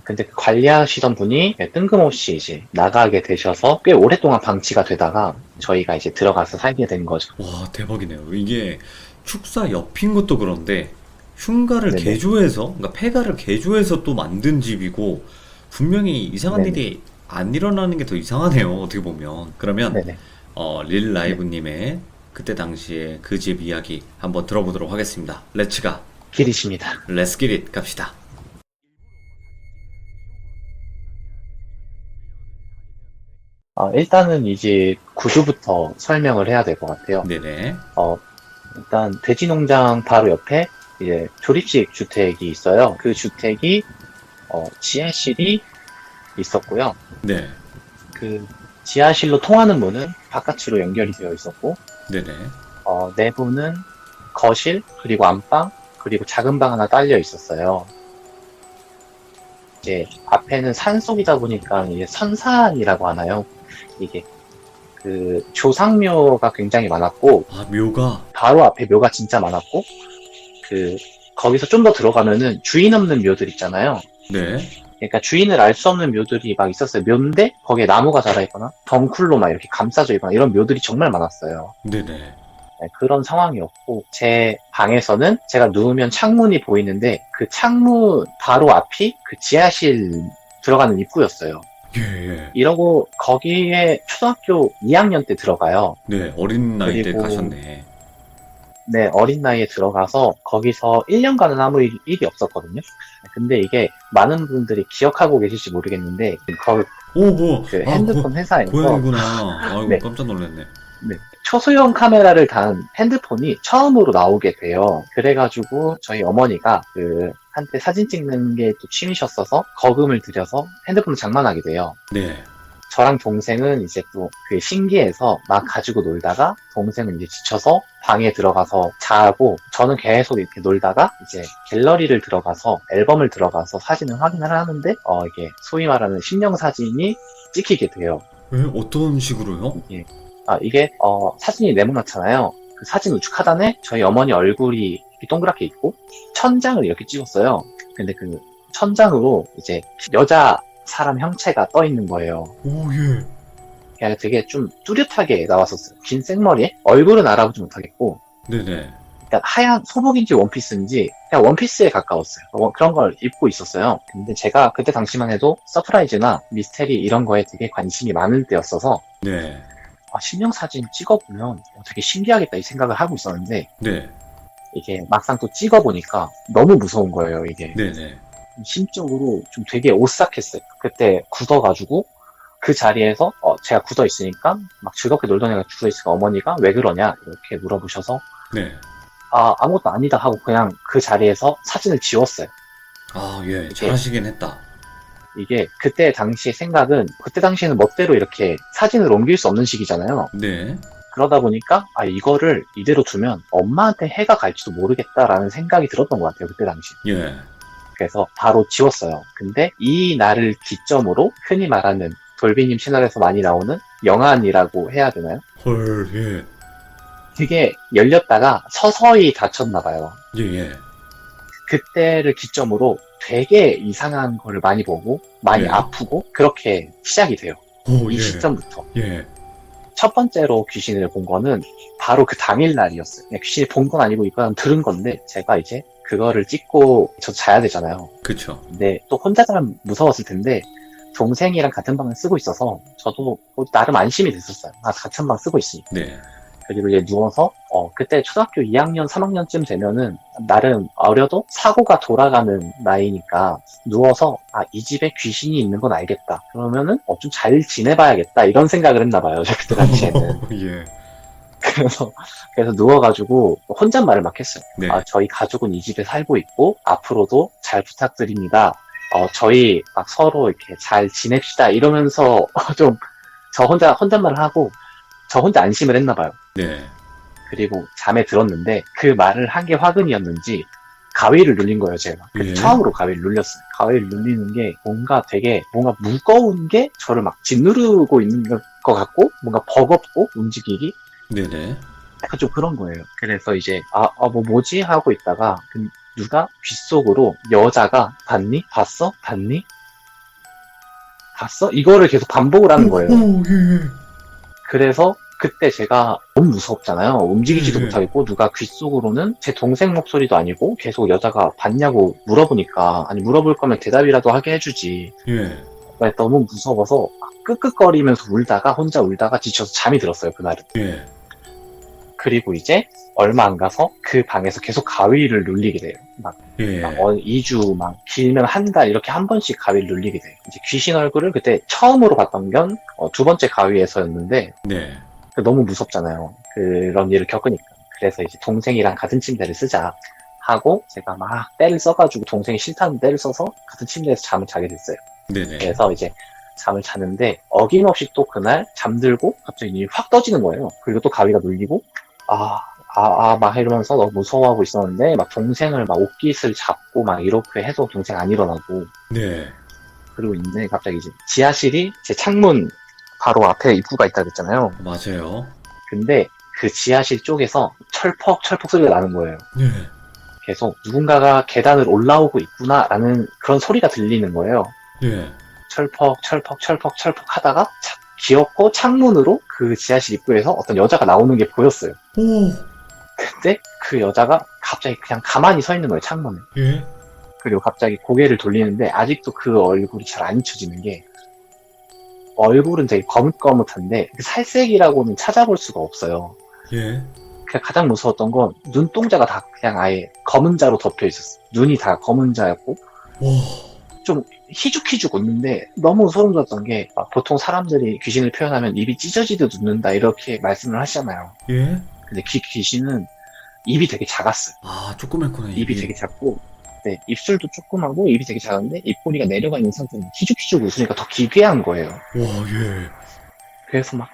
근데 그 관리하시던 분이 뜬금없이 이제 나가게 되셔서 꽤 오랫동안 방치가 되다가 저희가 이제 들어가서 살게 된 거죠. 와, 대박이네요. 이게 축사 옆인 것도 그런데 흉가를 네네. 개조해서, 그러니까 폐가를 개조해서 또 만든 집이고 분명히 이상한 네네. 일이 안 일어나는 게 더 이상하네요. 어떻게 보면. 그러면 네네. 릴 네. 라이브님의 그때 당시에 그 집 이야기 한번 들어보도록 하겠습니다. 렛츠가, 길이십니다. 렛츠 기릿 갑시다. 일단은 이제 구조부터 설명을 해야 될 것 같아요. 네네. 어, 일단 돼지 농장 바로 옆에 이제 조립식 주택이 있어요. 그 주택이 지하실이 있었고요. 네. 그 지하실로 통하는 문은 바깥으로 연결이 되어 있었고, 네네. 내부는 거실, 그리고 안방, 그리고 작은 방 하나 딸려 있었어요. 이제 앞에는 산속이다 보니까 이게 선산이라고 하나요? 이게 그 조상묘가 굉장히 많았고, 아, 묘가. 바로 앞에 묘가 진짜 많았고, 그 거기서 좀 더 들어가면은 주인 없는 묘들 있잖아요. 네. 그러니까 주인을 알 수 없는 묘들이 막 있었어요. 묘인데 거기에 나무가 자라있거나 덩쿨로 막 이렇게 감싸져 있거나 이런 묘들이 정말 많았어요. 네네. 네, 그런 상황이었고 제 방에서는 제가 누우면 창문이 보이는데 그 창문 바로 앞이 그 지하실 들어가는 입구였어요. 예, 예. 이러고 거기에 초등학교 2학년 때 들어가요. 네, 어린 나이 때 그리고 가셨네. 네, 어린 나이에 들어가서 거기서 1년간은 아무 일이 없었거든요. 근데 이게 많은 분들이 기억하고 계실지 모르겠는데 거기 오, 뭐, 그 아, 핸드폰 회사에서 고양이구나. 아이고, 네, 깜짝 놀랐네. 네, 초소형 카메라를 단 핸드폰이 처음으로 나오게 돼요. 그래가지고 저희 어머니가 그 한때 사진 찍는 게 또 취미셨어서 거금을 들여서 핸드폰을 장만하게 돼요. 네. 저랑 동생은 이제 또 그 신기해서 막 가지고 놀다가 동생은 이제 지쳐서 방에 들어가서 자고 저는 계속 이렇게 놀다가 이제 갤러리를 들어가서 앨범을 들어가서 사진을 확인을 하는데 이게 소위 말하는 신령 사진이 찍히게 돼요. 왜? 어떤 식으로요? 이게 사진이 네모나잖아요. 그 사진 우측 하단에 저희 어머니 얼굴이 이렇게 동그랗게 있고 천장을 이렇게 찍었어요. 근데 그 천장으로 이제 여자 사람 형체가 떠 있는 거예요. 오, 예. 그냥 되게 좀 뚜렷하게 나왔었어요. 긴 생머리에 얼굴은 알아보지 못하겠고 네네. 그냥 하얀 소복인지 원피스인지 그냥 원피스에 가까웠어요. 그런 걸 입고 있었어요. 근데 제가 그때 당시만 해도 서프라이즈나 미스테리 이런 거에 되게 관심이 많은 때였어서 네. 신령 사진 찍어보면 되게 신기하겠다 이 생각을 하고 있었는데 네. 이게 막상 또 찍어보니까 너무 무서운 거예요, 이게. 네네. 심적으로 좀 되게 오싹했어요. 그때 굳어가지고 그 자리에서 제가 굳어 있으니까 막 즐겁게 놀던 애가 굳어 있으니까 어머니가 왜 그러냐 이렇게 물어보셔서 네. 아무것도 아니다 하고 그냥 그 자리에서 사진을 지웠어요. 아, 예. 잘하시긴 했다. 이게 그때 당시의 생각은 그때 당시에는 멋대로 이렇게 사진을 옮길 수 없는 시기잖아요. 네. 그러다 보니까 이거를 이대로 두면 엄마한테 해가 갈지도 모르겠다라는 생각이 들었던 것 같아요. 그때 당시. 예. 그래서 바로 지웠어요. 근데 이 날을 기점으로 흔히 말하는 돌비님 채널에서 많이 나오는 영안이라고 해야 되나요? 헐, 예. 그게 열렸다가 서서히 닫혔나 봐요. 예, 예. 그때를 기점으로 되게 이상한 거를 많이 보고 많이 네. 아프고 그렇게 시작이 돼요. 오, 이 예. 시점부터. 예. 첫 번째로 귀신을 본 거는 바로 그 당일 날이었어요. 그냥 귀신이 본 건 아니고 이건 들은 건데 제가 이제 그거를 찍고 저 자야 되잖아요. 그쵸. 근데 또 혼자 자면 무서웠을 텐데 동생이랑 같은 방을 쓰고 있어서 저도 뭐 나름 안심이 됐었어요. 아, 같은 방 쓰고 있으니까. 네. 그리고 이제 누워서 그때 초등학교 2학년, 3학년쯤 되면은 나름 어려도 사고가 돌아가는 나이니까 누워서 이 집에 귀신이 있는 건 알겠다. 그러면은 좀 잘 지내봐야겠다 이런 생각을 했나 봐요. 저 그때 당시에는. 예. 그래서 누워가지고 혼잣말을 막 했어요. 네. 저희 가족은 이 집에 살고 있고 앞으로도 잘 부탁드립니다. 저희 막 서로 이렇게 잘 지냅시다 이러면서 좀 저 혼자 혼잣말을 하고 저 혼자 안심을 했나 봐요. 네. 그리고 잠에 들었는데 그 말을 한 게 화근이었는지 가위를 눌린 거예요, 제가. 예. 처음으로 가위를 눌렸어요. 가위를 눌리는 게 뭔가 무거운 게 저를 막 짓누르고 있는 것 같고 뭔가 버겁고 움직이기 네네. 약간 좀 그런 거예요. 그래서 이제 뭐지 하고 있다가 누가 귓속으로 여자가 봤니? 봤어? 봤니? 봤어? 이거를 계속 반복을 하는 거예요. 오, 예. 그래서 그때 제가 너무 무섭잖아요. 움직이지도 네. 못하겠고 누가 귓속으로는 제 동생 목소리도 아니고 계속 여자가 봤냐고 물어보니까 아니 물어볼 거면 대답이라도 하게 해주지. 예. 너무 무서워서 끄끄거리면서 혼자 울다가 지쳐서 잠이 들었어요, 그날은. 예. 그리고 이제 얼마 안 가서 그 방에서 계속 가위를 눌리게 돼요. 예. 2주 길면 한 달 이렇게 한 번씩 가위를 눌리게 돼요. 이제 귀신 얼굴을 그때 처음으로 봤던 건 두 번째 가위에서였는데 네. 너무 무섭잖아요. 그런 일을 겪으니까. 그래서 이제 동생이랑 같은 침대를 쓰자 하고 제가 막 때를 써가지고 동생이 싫다는 때를 써서 같은 침대에서 잠을 자게 됐어요. 네네. 그래서 이제 잠을 자는데 어김없이 또 그날 잠들고 갑자기 눈이 확 떠지는 거예요. 그리고 또 가위가 눌리고 막 이러면서 너무 무서워하고 있었는데 막 동생을 막 옷깃을 잡고 막 이렇게 해도 동생 안 일어나고 네. 그러고 있는데 갑자기 이제 지하실이 제 창문 바로 앞에 입구가 있다고 했잖아요. 맞아요. 근데 그 지하실 쪽에서 철퍽철퍽 소리가 나는 거예요. 예. 계속 누군가가 계단을 올라오고 있구나라는 그런 소리가 들리는 거예요. 예. 철퍽 하다가 기어코 창문으로 그 지하실 입구에서 어떤 여자가 나오는 게 보였어요. 오. 근데 그 여자가 갑자기 그냥 가만히 서 있는 거예요, 창문에. 예. 그리고 갑자기 고개를 돌리는데 아직도 그 얼굴이 잘 안 잊혀지는 게 얼굴은 되게 거뭇거뭇한데 그 살색이라고는 찾아볼 수가 없어요. 예. 그냥 가장 무서웠던 건 눈동자가 다 그냥 아예 검은 자로 덮여 있었어. 눈이 다 검은 자였고 와. 좀 희죽희죽 웃는데 너무 소름 돋았던 게 보통 사람들이 귀신을 표현하면 입이 찢어지듯 웃는다 이렇게 말씀을 하시잖아요. 예. 근데 귀신은 입이 되게 작았어요. 조그맣구나. 입이 되게 작고 네, 입술도 조그마고 입이 되게 작은데 입꼬리가 내려가 있는 상태로 희죽희죽 웃으니까 더 기괴한 거예요. 와, 예. 그래서 막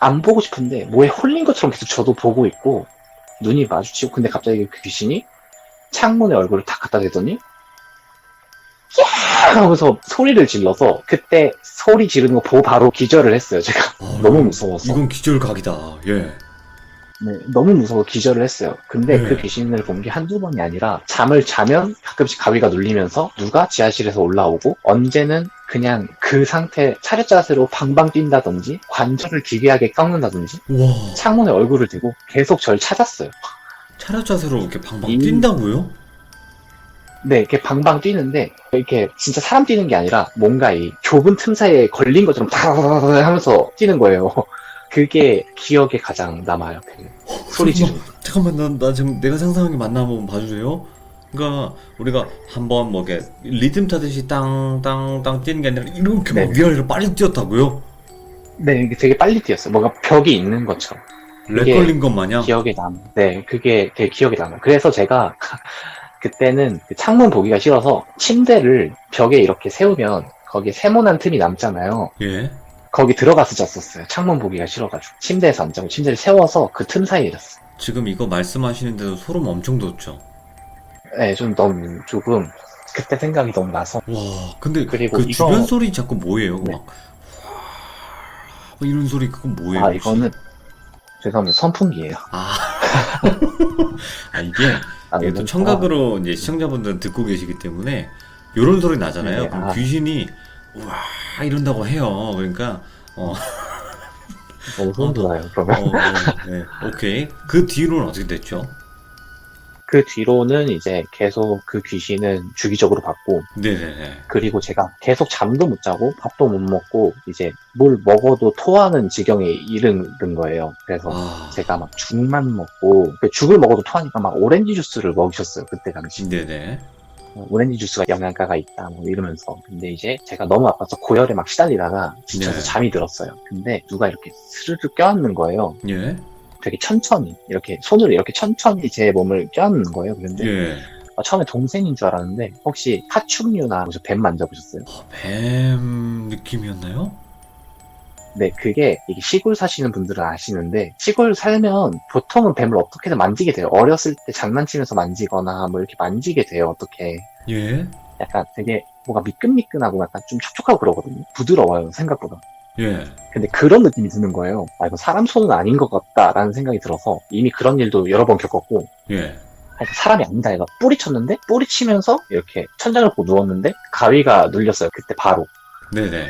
안 보고 싶은데 뭐에 홀린 것처럼 계속 저도 보고 있고 눈이 마주치고 근데 갑자기 그 귀신이 창문에 얼굴을 탁 갖다 대더니 야! 하면서 소리를 질러서 그때 소리 지르는 거 보고 바로 기절을 했어요. 제가 너무 무서워서. 이건 기절각이다. 예. 네, 너무 무서워 기절을 했어요. 근데 네. 그 귀신을 본 게 한두 번이 아니라 잠을 자면 가끔씩 가위가 눌리면서 누가 지하실에서 올라오고 언제는 그냥 그 상태 차렷 자세로 방방 뛴다든지 관절을 기괴하게 꺾는다든지 와. 창문에 얼굴을 대고 계속 절 찾았어요. 차렷 자세로 이렇게 방방 이- 뛴다고요? 네, 이렇게 방방 뛰는데 이렇게 진짜 사람 뛰는 게 아니라 뭔가 이 좁은 틈 사이에 걸린 것처럼 다다다다 하면서 뛰는 거예요. 그게 기억에 가장 남아요. 그 소리 지르는. 잠깐만, 나 지금 내가 상상한 게 맞나 한번 봐주세요. 그러니까 우리가 한번 뭐 이렇게 리듬 타듯이 땅땅땅 뛰는 게 아니라 이렇게 막 네. 위아래로 빨리 뛰었다고요? 네, 이게 되게 빨리 뛰었어요. 뭔가 벽이 있는 것처럼. 렉 이게 걸린 것 마냥? 기억에 네, 그게 되게 기억에 남아요. 그래서 제가 그때는 그 창문 보기가 싫어서 침대를 벽에 이렇게 세우면 거기에 세모난 틈이 남잖아요. 예. 거기 들어가서 잤었어요. 창문 보기가 싫어가지고. 침대에서 안 자고 침대를 세워서 그 틈 사이에 잤어요. 지금 이거 말씀하시는데도 소름 엄청 돋죠? 네, 조금, 그때 생각이 너무 나서. 와, 근데 그리고 그 이거- 주변 소리 자꾸 뭐예요? 네. 막 이런 소리 그건 뭐예요? 혹시? 이거는, 죄송합니다. 선풍기예요. 이게 또 청각으로 이제 시청자분들은 듣고 계시기 때문에 이런 소리 나잖아요. 네, 그럼 귀신이 우와 이런다고 해요. 그러니까 너무 소름 돋아요, 그러면. 네. 오케이. 그 뒤로는 어떻게 됐죠? 그 뒤로는 이제 계속 그 귀신은 주기적으로 봤고, 네네네. 그리고 제가 계속 잠도 못 자고 밥도 못 먹고 이제 뭘 먹어도 토하는 지경에 이르는 거예요. 그래서 아, 제가 막 죽만 먹고 그 죽을 먹어도 토하니까 막 오렌지 주스를 먹이셨어요. 그때 당시. 네네. 오렌지 주스가 영양가가 있다 뭐 이러면서. 근데 이제 제가 너무 아파서 고열에 막 시달리다가 지쳐서 네. 잠이 들었어요. 근데 누가 이렇게 스르르 껴안는 거예요. 예. 되게 천천히 이렇게 손으로 이렇게 천천히 제 몸을 껴안는 거예요. 그런데 예. 처음에 동생인 줄 알았는데 혹시 파충류나 무슨 뱀 만져보셨어요? 뱀 느낌이었나요? 네, 그게 이게 시골 사시는 분들은 아시는데 시골 살면 보통은 뱀을 어떻게든 만지게 돼요. 어렸을 때 장난치면서 만지거나 뭐 이렇게 만지게 돼요. 어떻게 예. 약간 되게 뭔가 미끈미끈하고 약간 좀 촉촉하고 그러거든요. 부드러워요, 생각보다. 예. 근데 그런 느낌이 드는 거예요. 아, 이거 사람 손은 아닌 것 같다라는 생각이 들어서 이미 그런 일도 여러 번 겪었고 예. 아니, 사람이 아니다. 이거 뿌리쳤는데 뿌리치면서 이렇게 천장을 보고 누웠는데 가위가 눌렸어요. 그때 바로. 네네.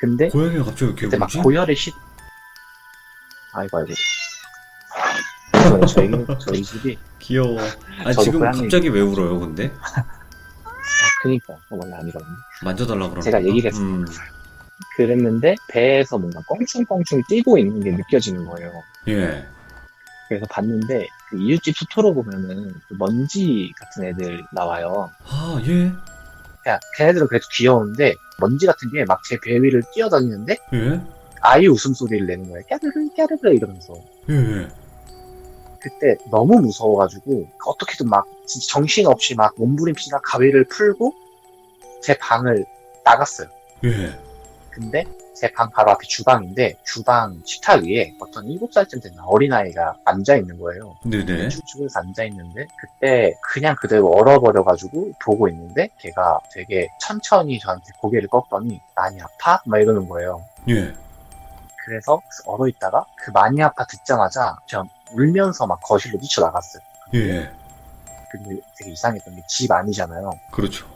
근데 고양이가 갑자기 이렇게 그때 막 울지? 고열의 아이고. 저희 집이 귀여워. 아, 저도 지금 고양이- 갑자기 왜 울어요, 근데? 그니까 원래 아니거든요. 만져달라 그러는 제가 건가? 얘기를 했어요. 그랬는데 배에서 뭔가 껑충껑충 뛰고 있는 게 느껴지는 거예요. 예. 그래서 봤는데 그 이웃집 수토로 보면은 그 먼지 같은 애들 나와요. 아, 예. 그냥 걔네들은 그래도 귀여운데 먼지 같은 게 막 제 배 위를 뛰어다니는데 예. 아이 웃음소리를 내는 거예요. 까르르 까르르 이러면서. 예. 예. 그때 너무 무서워가지고 어떻게든 막 진짜 정신없이 막 몸부림치다 가위를 풀고 제 방을 나갔어요. 예. 근데 제 방 바로 앞이 주방인데 주방 식탁 위에 어떤 7살쯤 되는 어린아이가 앉아있는 거예요. 네네. 축축해서 앉아있는데 그때 그냥 그대로 얼어버려가지고 보고 있는데 걔가 되게 천천히 저한테 고개를 꺾더니 많이 아파? 막 이러는 거예요. 예. 그래서 얼어있다가 그 많이 아파 듣자마자 제가 울면서 막 거실로 뛰쳐나갔어요. 예. 근데 되게 이상했던 게 집 아니잖아요. 그렇죠.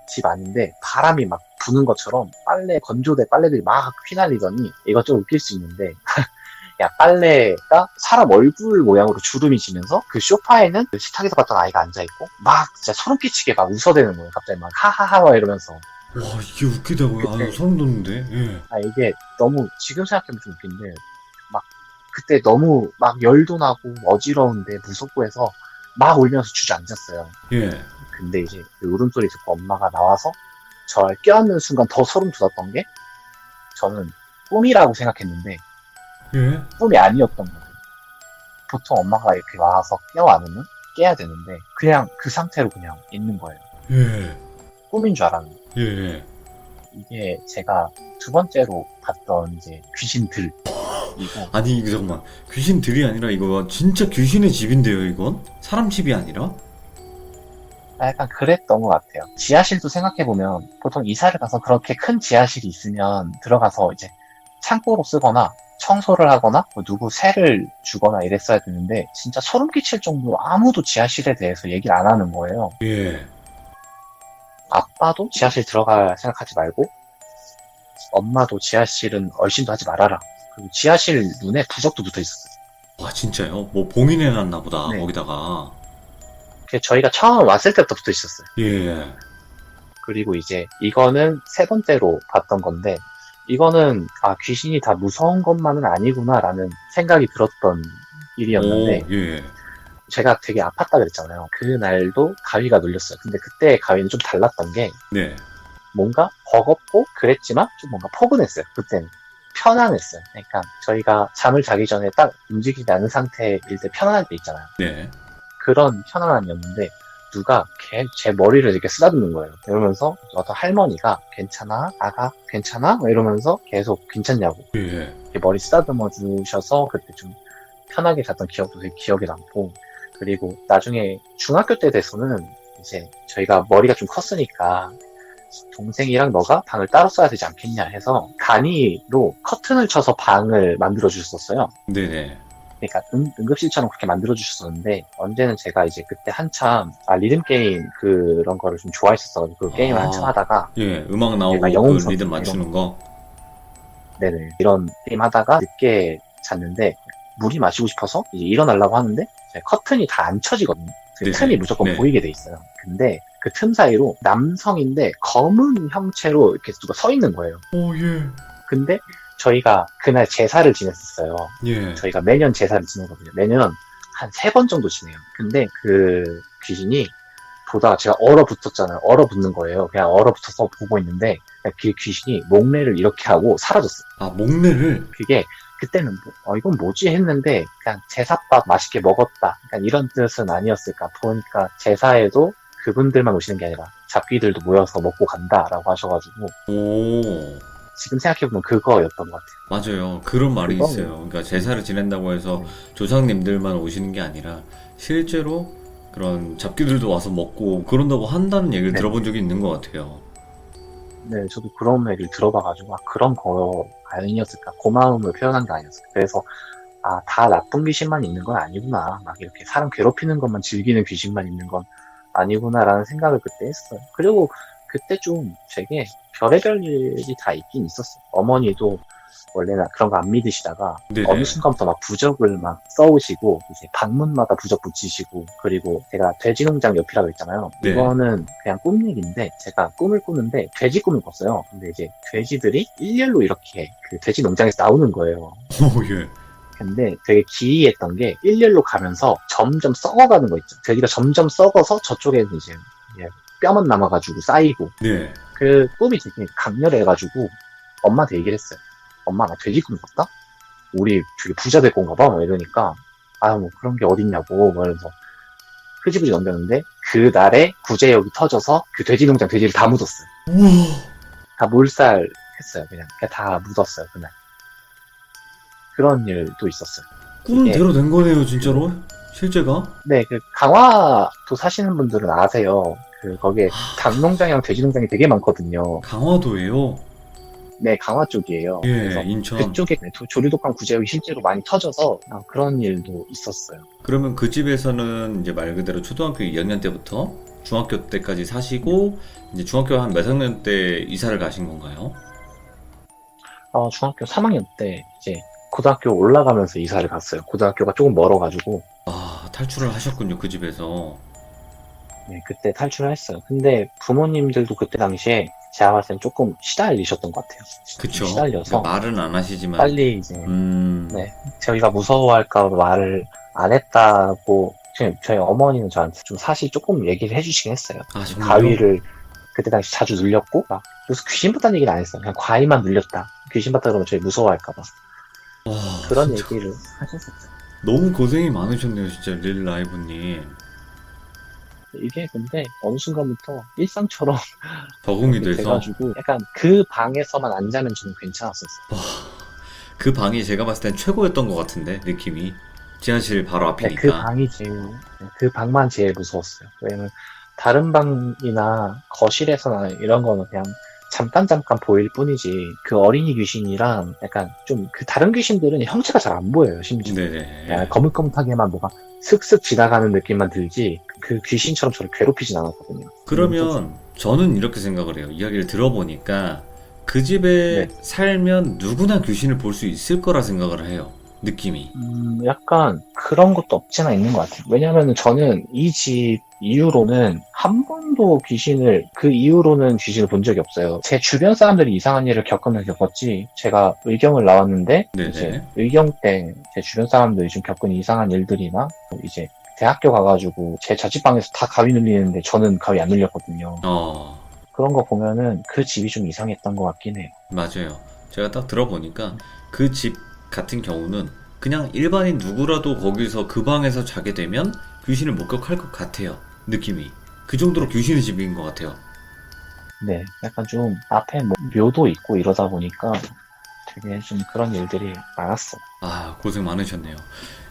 집 아닌데 바람이 막 부는 것처럼 건조대 빨래들이 막 휘날리더니 이거 좀 웃길 수 있는데 야 빨래가 사람 얼굴 모양으로 주름이 지면서 그 소파에는 그 식탁에서 봤던 아이가 앉아있고 막 진짜 소름 끼치게 막 웃어대는 거예요. 갑자기 막 하하하 막 이러면서 와, 이게 웃기다고요? 아, 그때- 소름 돋는데? 예. 이게 너무 지금 생각하면 좀 웃긴데 막 그때 너무 막 열도 나고 어지러운데 무섭고 해서 막 울면서 주저앉았어요. 예. 근데 이제 그 울음소리 듣고 엄마가 나와서 저를 껴안는 순간 더 소름 돋았던 게 저는 꿈이라고 생각했는데 예. 꿈이 아니었던 거예요. 보통 엄마가 이렇게 와서 껴안으면 깨야 되는데 그냥 그 상태로 그냥 있는 거예요. 예. 꿈인 줄 알았는데 예. 이게 제가 두 번째로 봤던 이제 귀신들 이거 아니, 이거 잠깐만. 귀신들이 아니라 이거 진짜 귀신의 집인데요, 이건? 사람 집이 아니라? 약간 그랬던 것 같아요. 지하실도 생각해보면 보통 이사를 가서 그렇게 큰 지하실이 있으면 들어가서 이제 창고로 쓰거나 청소를 하거나 뭐 누구 세를 주거나 이랬어야 되는데 진짜 소름 끼칠 정도로 아무도 지하실에 대해서 얘기를 안 하는 거예요. 예. 아빠도 지하실 들어갈 생각하지 말고 엄마도 지하실은 얼씬도 하지 말아라. 그리고 지하실 문에 부적도 붙어 있었어요. 와, 진짜요? 뭐 봉인해놨나 보다, 네. 거기다가. 그게 저희가 처음 왔을 때부터 붙어 있었어요. 예. 그리고 이제 이거는 세 번째로 봤던 건데 이거는 귀신이 다 무서운 것만은 아니구나라는 생각이 들었던 일이었는데 오, 예. 제가 되게 아팠다 그랬잖아요. 그날도 가위가 눌렸어요. 근데 그때 가위는 좀 달랐던 게 네. 뭔가 버겁고 그랬지만 좀 뭔가 포근했어요. 그때는 편안했어요. 그러니까 저희가 잠을 자기 전에 딱 움직이지 않은 상태일 때 편안할 때 있잖아요. 네. 그런 편안함이었는데 누가 제 머리를 이렇게 쓰다듬는 거예요. 이러면서 어떤 할머니가 괜찮아? 아가? 괜찮아? 막 이러면서 계속 괜찮냐고 예. 이렇게 머리 쓰다듬어 주셔서 그때 좀 편하게 잤던 기억도 되게 기억에 남고 그리고 나중에 중학교 때 돼서는 이제 저희가 머리가 좀 컸으니까 동생이랑 너가 방을 따로 써야 되지 않겠냐 해서 간이로 커튼을 쳐서 방을 만들어 주셨었어요. 네네. 그러니까 응급실처럼 그렇게 만들어 주셨었는데 언제는 제가 이제 그때 한참 리듬 게임 그런 거를 좀 좋아했었어요. 그 게임을 한참 하다가 예, 음악 나오고 내가 영웅 그 리듬 선수 맞추는 거. 네네 이런 게임 하다가 늦게 잤는데 물이 마시고 싶어서 이제 일어나려고 하는데 이제 커튼이 다 안 쳐지거든요. 그 네네. 틈이 무조건 네. 보이게 돼 있어요. 근데 그 틈 사이로 남성인데 검은 형체로 이렇게 누가 서 있는 거예요. 오, 예. 근데 저희가 그날 제사를 지냈었어요. 예. 저희가 매년 제사를 지내거든요. 매년 한 3번 정도 지내요. 근데 그 귀신이 보다가 제가 얼어붙었잖아요. 얼어붙는 거예요. 그냥 얼어붙어서 보고 있는데 그 귀신이 목례를 이렇게 하고 사라졌어요. 아, 목례를? 그게 그때는 이건 뭐지 했는데 그냥 제사밥 맛있게 먹었다. 그러니까 이런 뜻은 아니었을까. 보니까 제사에도 그분들만 오시는 게 아니라 잡귀들도 모여서 먹고 간다라고 하셔가지고 오. 지금 생각해보면 그거였던 것 같아요. 맞아요. 그런 말이 그건- 있어요. 그러니까 제사를 지낸다고 해서 조상님들만 오시는 게 아니라 실제로 그런 잡귀들도 와서 먹고 그런다고 한다는 얘기를 네. 들어본 적이 있는 것 같아요. 네, 저도 그런 얘기를 들어봐가지고 그런 거 아니었을까. 고마움을 표현한 게 아니었을까. 그래서 다 나쁜 귀신만 있는 건 아니구나. 막 이렇게 사람 괴롭히는 것만 즐기는 귀신만 있는 건 아니구나라는 생각을 그때 했어요. 그리고 그때 좀 되게 별의별 일이 다 있긴 있었어요. 어머니도 원래는 그런 거 안 믿으시다가 네네. 어느 순간부터 막 부적을 막 써오시고 이제 방문마다 부적 붙이시고 그리고 제가 돼지농장 옆이라고 했잖아요. 네. 이거는 그냥 꿈 얘기인데 제가 꿈을 꾸는데 돼지 꿈을 꿨어요. 근데 이제 돼지들이 일렬로 이렇게 그 돼지 농장에서 나오는 거예요. 오, 예. 근데 되게 기이했던 게 일렬로 가면서 점점 썩어가는 거 있죠. 돼지가 점점 썩어서 저쪽에는 이제 뼈만 남아가지고 쌓이고 네. 그 꿈이 되게 강렬해가지고 엄마한테 얘기를 했어요. 엄마 나 돼지 꿈 꿨다? 우리 되게 부자 될 건가 봐. 막 이러니까 뭐 그런 게 어딨냐고 막 이러면서 흐지부지 넘겼는데 그 날에 구제역이 터져서 그 돼지 농장 돼지를 다 묻었어요. 우와. 다 몰살했어요. 그냥 다 묻었어요 그날. 그런 일도 있었어요. 꿈은 이게- 대로 된 거네요, 진짜로? 실제가? 네, 그 강화도 사시는 분들은 아세요. 그 거기에 닭농장이랑 돼지농장이 되게 많거든요. 강화도예요? 네, 강화 쪽이에요. 예, 그래서 인천. 그쪽에 조류독감 구제역이 실제로 많이 터져서 그런 일도 있었어요. 그러면 그 집에서는 이제 말 그대로 초등학교 2학년 때부터 중학교 때까지 사시고 이제 중학교 한 몇 학년 때 이사를 가신 건가요? 중학교 3학년 때 이제 고등학교 올라가면서 이사를 갔어요. 고등학교가 조금 멀어가지고 아, 탈출을 하셨군요, 그 집에서. 네, 그때 탈출을 했어요. 근데 부모님들도 그때 당시에 제가 봤을 땐 조금 시달리셨던 것 같아요. 그쵸. 시달려서 그러니까 말은 안 하시지만. 빨리 이제 네. 저희가 무서워할까 봐 말을 안 했다고 저희 어머니는 저한테 좀 사실 조금 얘기를 해주시긴 했어요. 아, 정말요? 가위를 그때 당시 자주 눌렸고 막 무슨 귀신 봤다는 얘기는 안 했어요. 그냥 과위만 눌렸다. 귀신 봤다 그러면 저희 무서워할까 봐 와, 그런 진짜 얘기를 하셨었어요. 너무 고생이 많으셨네요, 진짜, 릴 라이브님. 이게 근데 어느 순간부터 일상처럼 적응이 이렇게 돼서. 돼가지고 약간 그 방에서만 안 자면 저는 괜찮았었어요. 그 방이 제가 봤을 땐 최고였던 것 같은데, 느낌이. 지하실 바로 네, 앞이니까. 그 방이 그 방만 제일 무서웠어요. 왜냐면 다른 방이나 거실에서나 이런 거는 그냥 잠깐 보일 뿐이지 그 어린이 귀신이랑 약간 좀 그 다른 귀신들은 형체가 잘 안 보여요. 심지어 네네. 그냥 거뭇거뭇하게만 뭐가 슥슥 지나가는 느낌만 들지 그 귀신처럼 저를 괴롭히진 않았거든요. 그러면 저는 이렇게 생각을 해요. 이야기를 들어보니까 그 집에 네. 살면 누구나 귀신을 볼 수 있을 거라 생각을 해요. 느낌이. 약간 그런 것도 없지는 있는 것 같아요. 왜냐하면 저는 이 집 이후로는 한 번도 그 이후로는 귀신을 본 적이 없어요. 제 주변 사람들이 이상한 일을 겪으면 겪었지, 제가 의경을 나왔는데, 네네. 이제 의경 때 제 주변 사람들이 좀 겪은 이상한 일들이나, 뭐 이제 대학교 가가지고 제 자취방에서 다 가위 눌리는데 저는 가위 안 눌렸거든요. 그런 거 보면은 그 집이 좀 이상했던 것 같긴 해요. 맞아요. 제가 딱 들어보니까 그 집 같은 경우는 그냥 일반인 누구라도 거기서 그 방에서 자게 되면 귀신을 목격할 것 같아요. 느낌이. 그 정도로 귀신의 집인 것 같아요. 네, 약간 좀 앞에 뭐 묘도 있고 이러다 보니까 되게 좀 그런 일들이 많았어. 아, 고생 많으셨네요.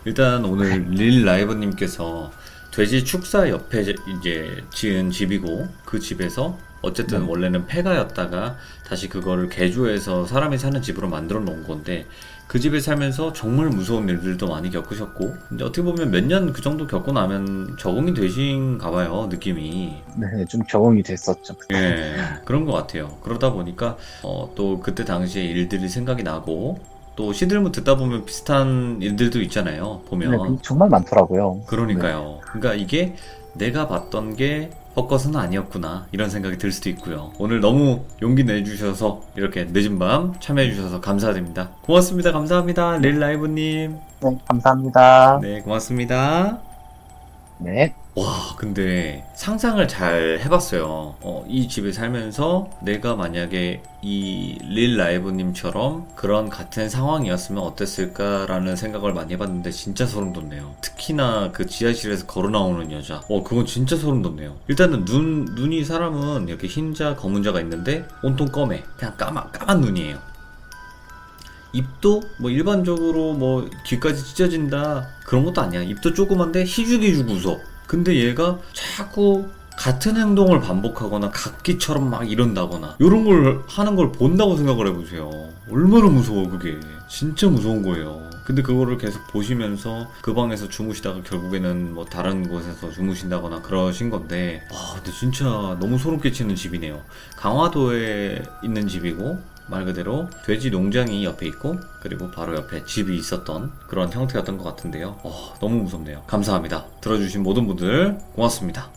일단 오늘 릴 라이버님께서 돼지 축사 옆에 이제 지은 집이고 그 집에서 어쨌든 원래는 폐가였다가 다시 그거를 개조해서 사람이 사는 집으로 만들어 놓은 건데 그 집에 살면서 정말 무서운 일들도 많이 겪으셨고 근데 어떻게 보면 몇 년 그 정도 겪고 나면 적응이 되신가 봐요, 느낌이. 네, 좀 적응이 됐었죠. 예, 그런 것 같아요. 그러다 보니까 또 그때 당시의 일들이 생각이 나고 또 시들문 듣다 보면 비슷한 일들도 있잖아요. 보면. 네, 정말 많더라고요. 그러니까요. 그러니까 이게 내가 봤던 게 헛것은 아니었구나 이런 생각이 들 수도 있고요. 오늘 너무 용기 내주셔서 이렇게 늦은 밤 참여해주셔서 감사드립니다. 고맙습니다. 감사합니다. 릴라이브님. 네, 감사합니다. 네, 고맙습니다. 네. 와, 근데 상상을 잘 해봤어요. 이 집에 살면서 내가 만약에 이 릴라이브님처럼 그런 같은 상황이었으면 어땠을까라는 생각을 많이 해봤는데 진짜 소름 돋네요. 특히나 그 지하실에서 걸어 나오는 여자. 그건 진짜 소름 돋네요. 일단은 눈이 사람은 이렇게 흰자, 검은자가 있는데 온통 검해. 그냥 까만 눈이에요. 입도 뭐 일반적으로 뭐 귀까지 찢어진다 그런 것도 아니야. 입도 조그만데 희죽희죽 웃어. 근데 얘가 자꾸 같은 행동을 반복하거나 각기처럼 막 이런다거나 이런 걸 하는 걸 본다고 생각을 해보세요. 얼마나 무서워 그게. 진짜 무서운 거예요. 근데 그거를 계속 보시면서 그 방에서 주무시다가 결국에는 뭐 다른 곳에서 주무신다거나 그러신 건데 근데 진짜 너무 소름 끼치는 집이네요. 강화도에 있는 집이고 말 그대로 돼지 농장이 옆에 있고 그리고 바로 옆에 집이 있었던 그런 형태였던 것 같은데요. 너무 무섭네요. 감사합니다. 들어주신 모든 분들 고맙습니다.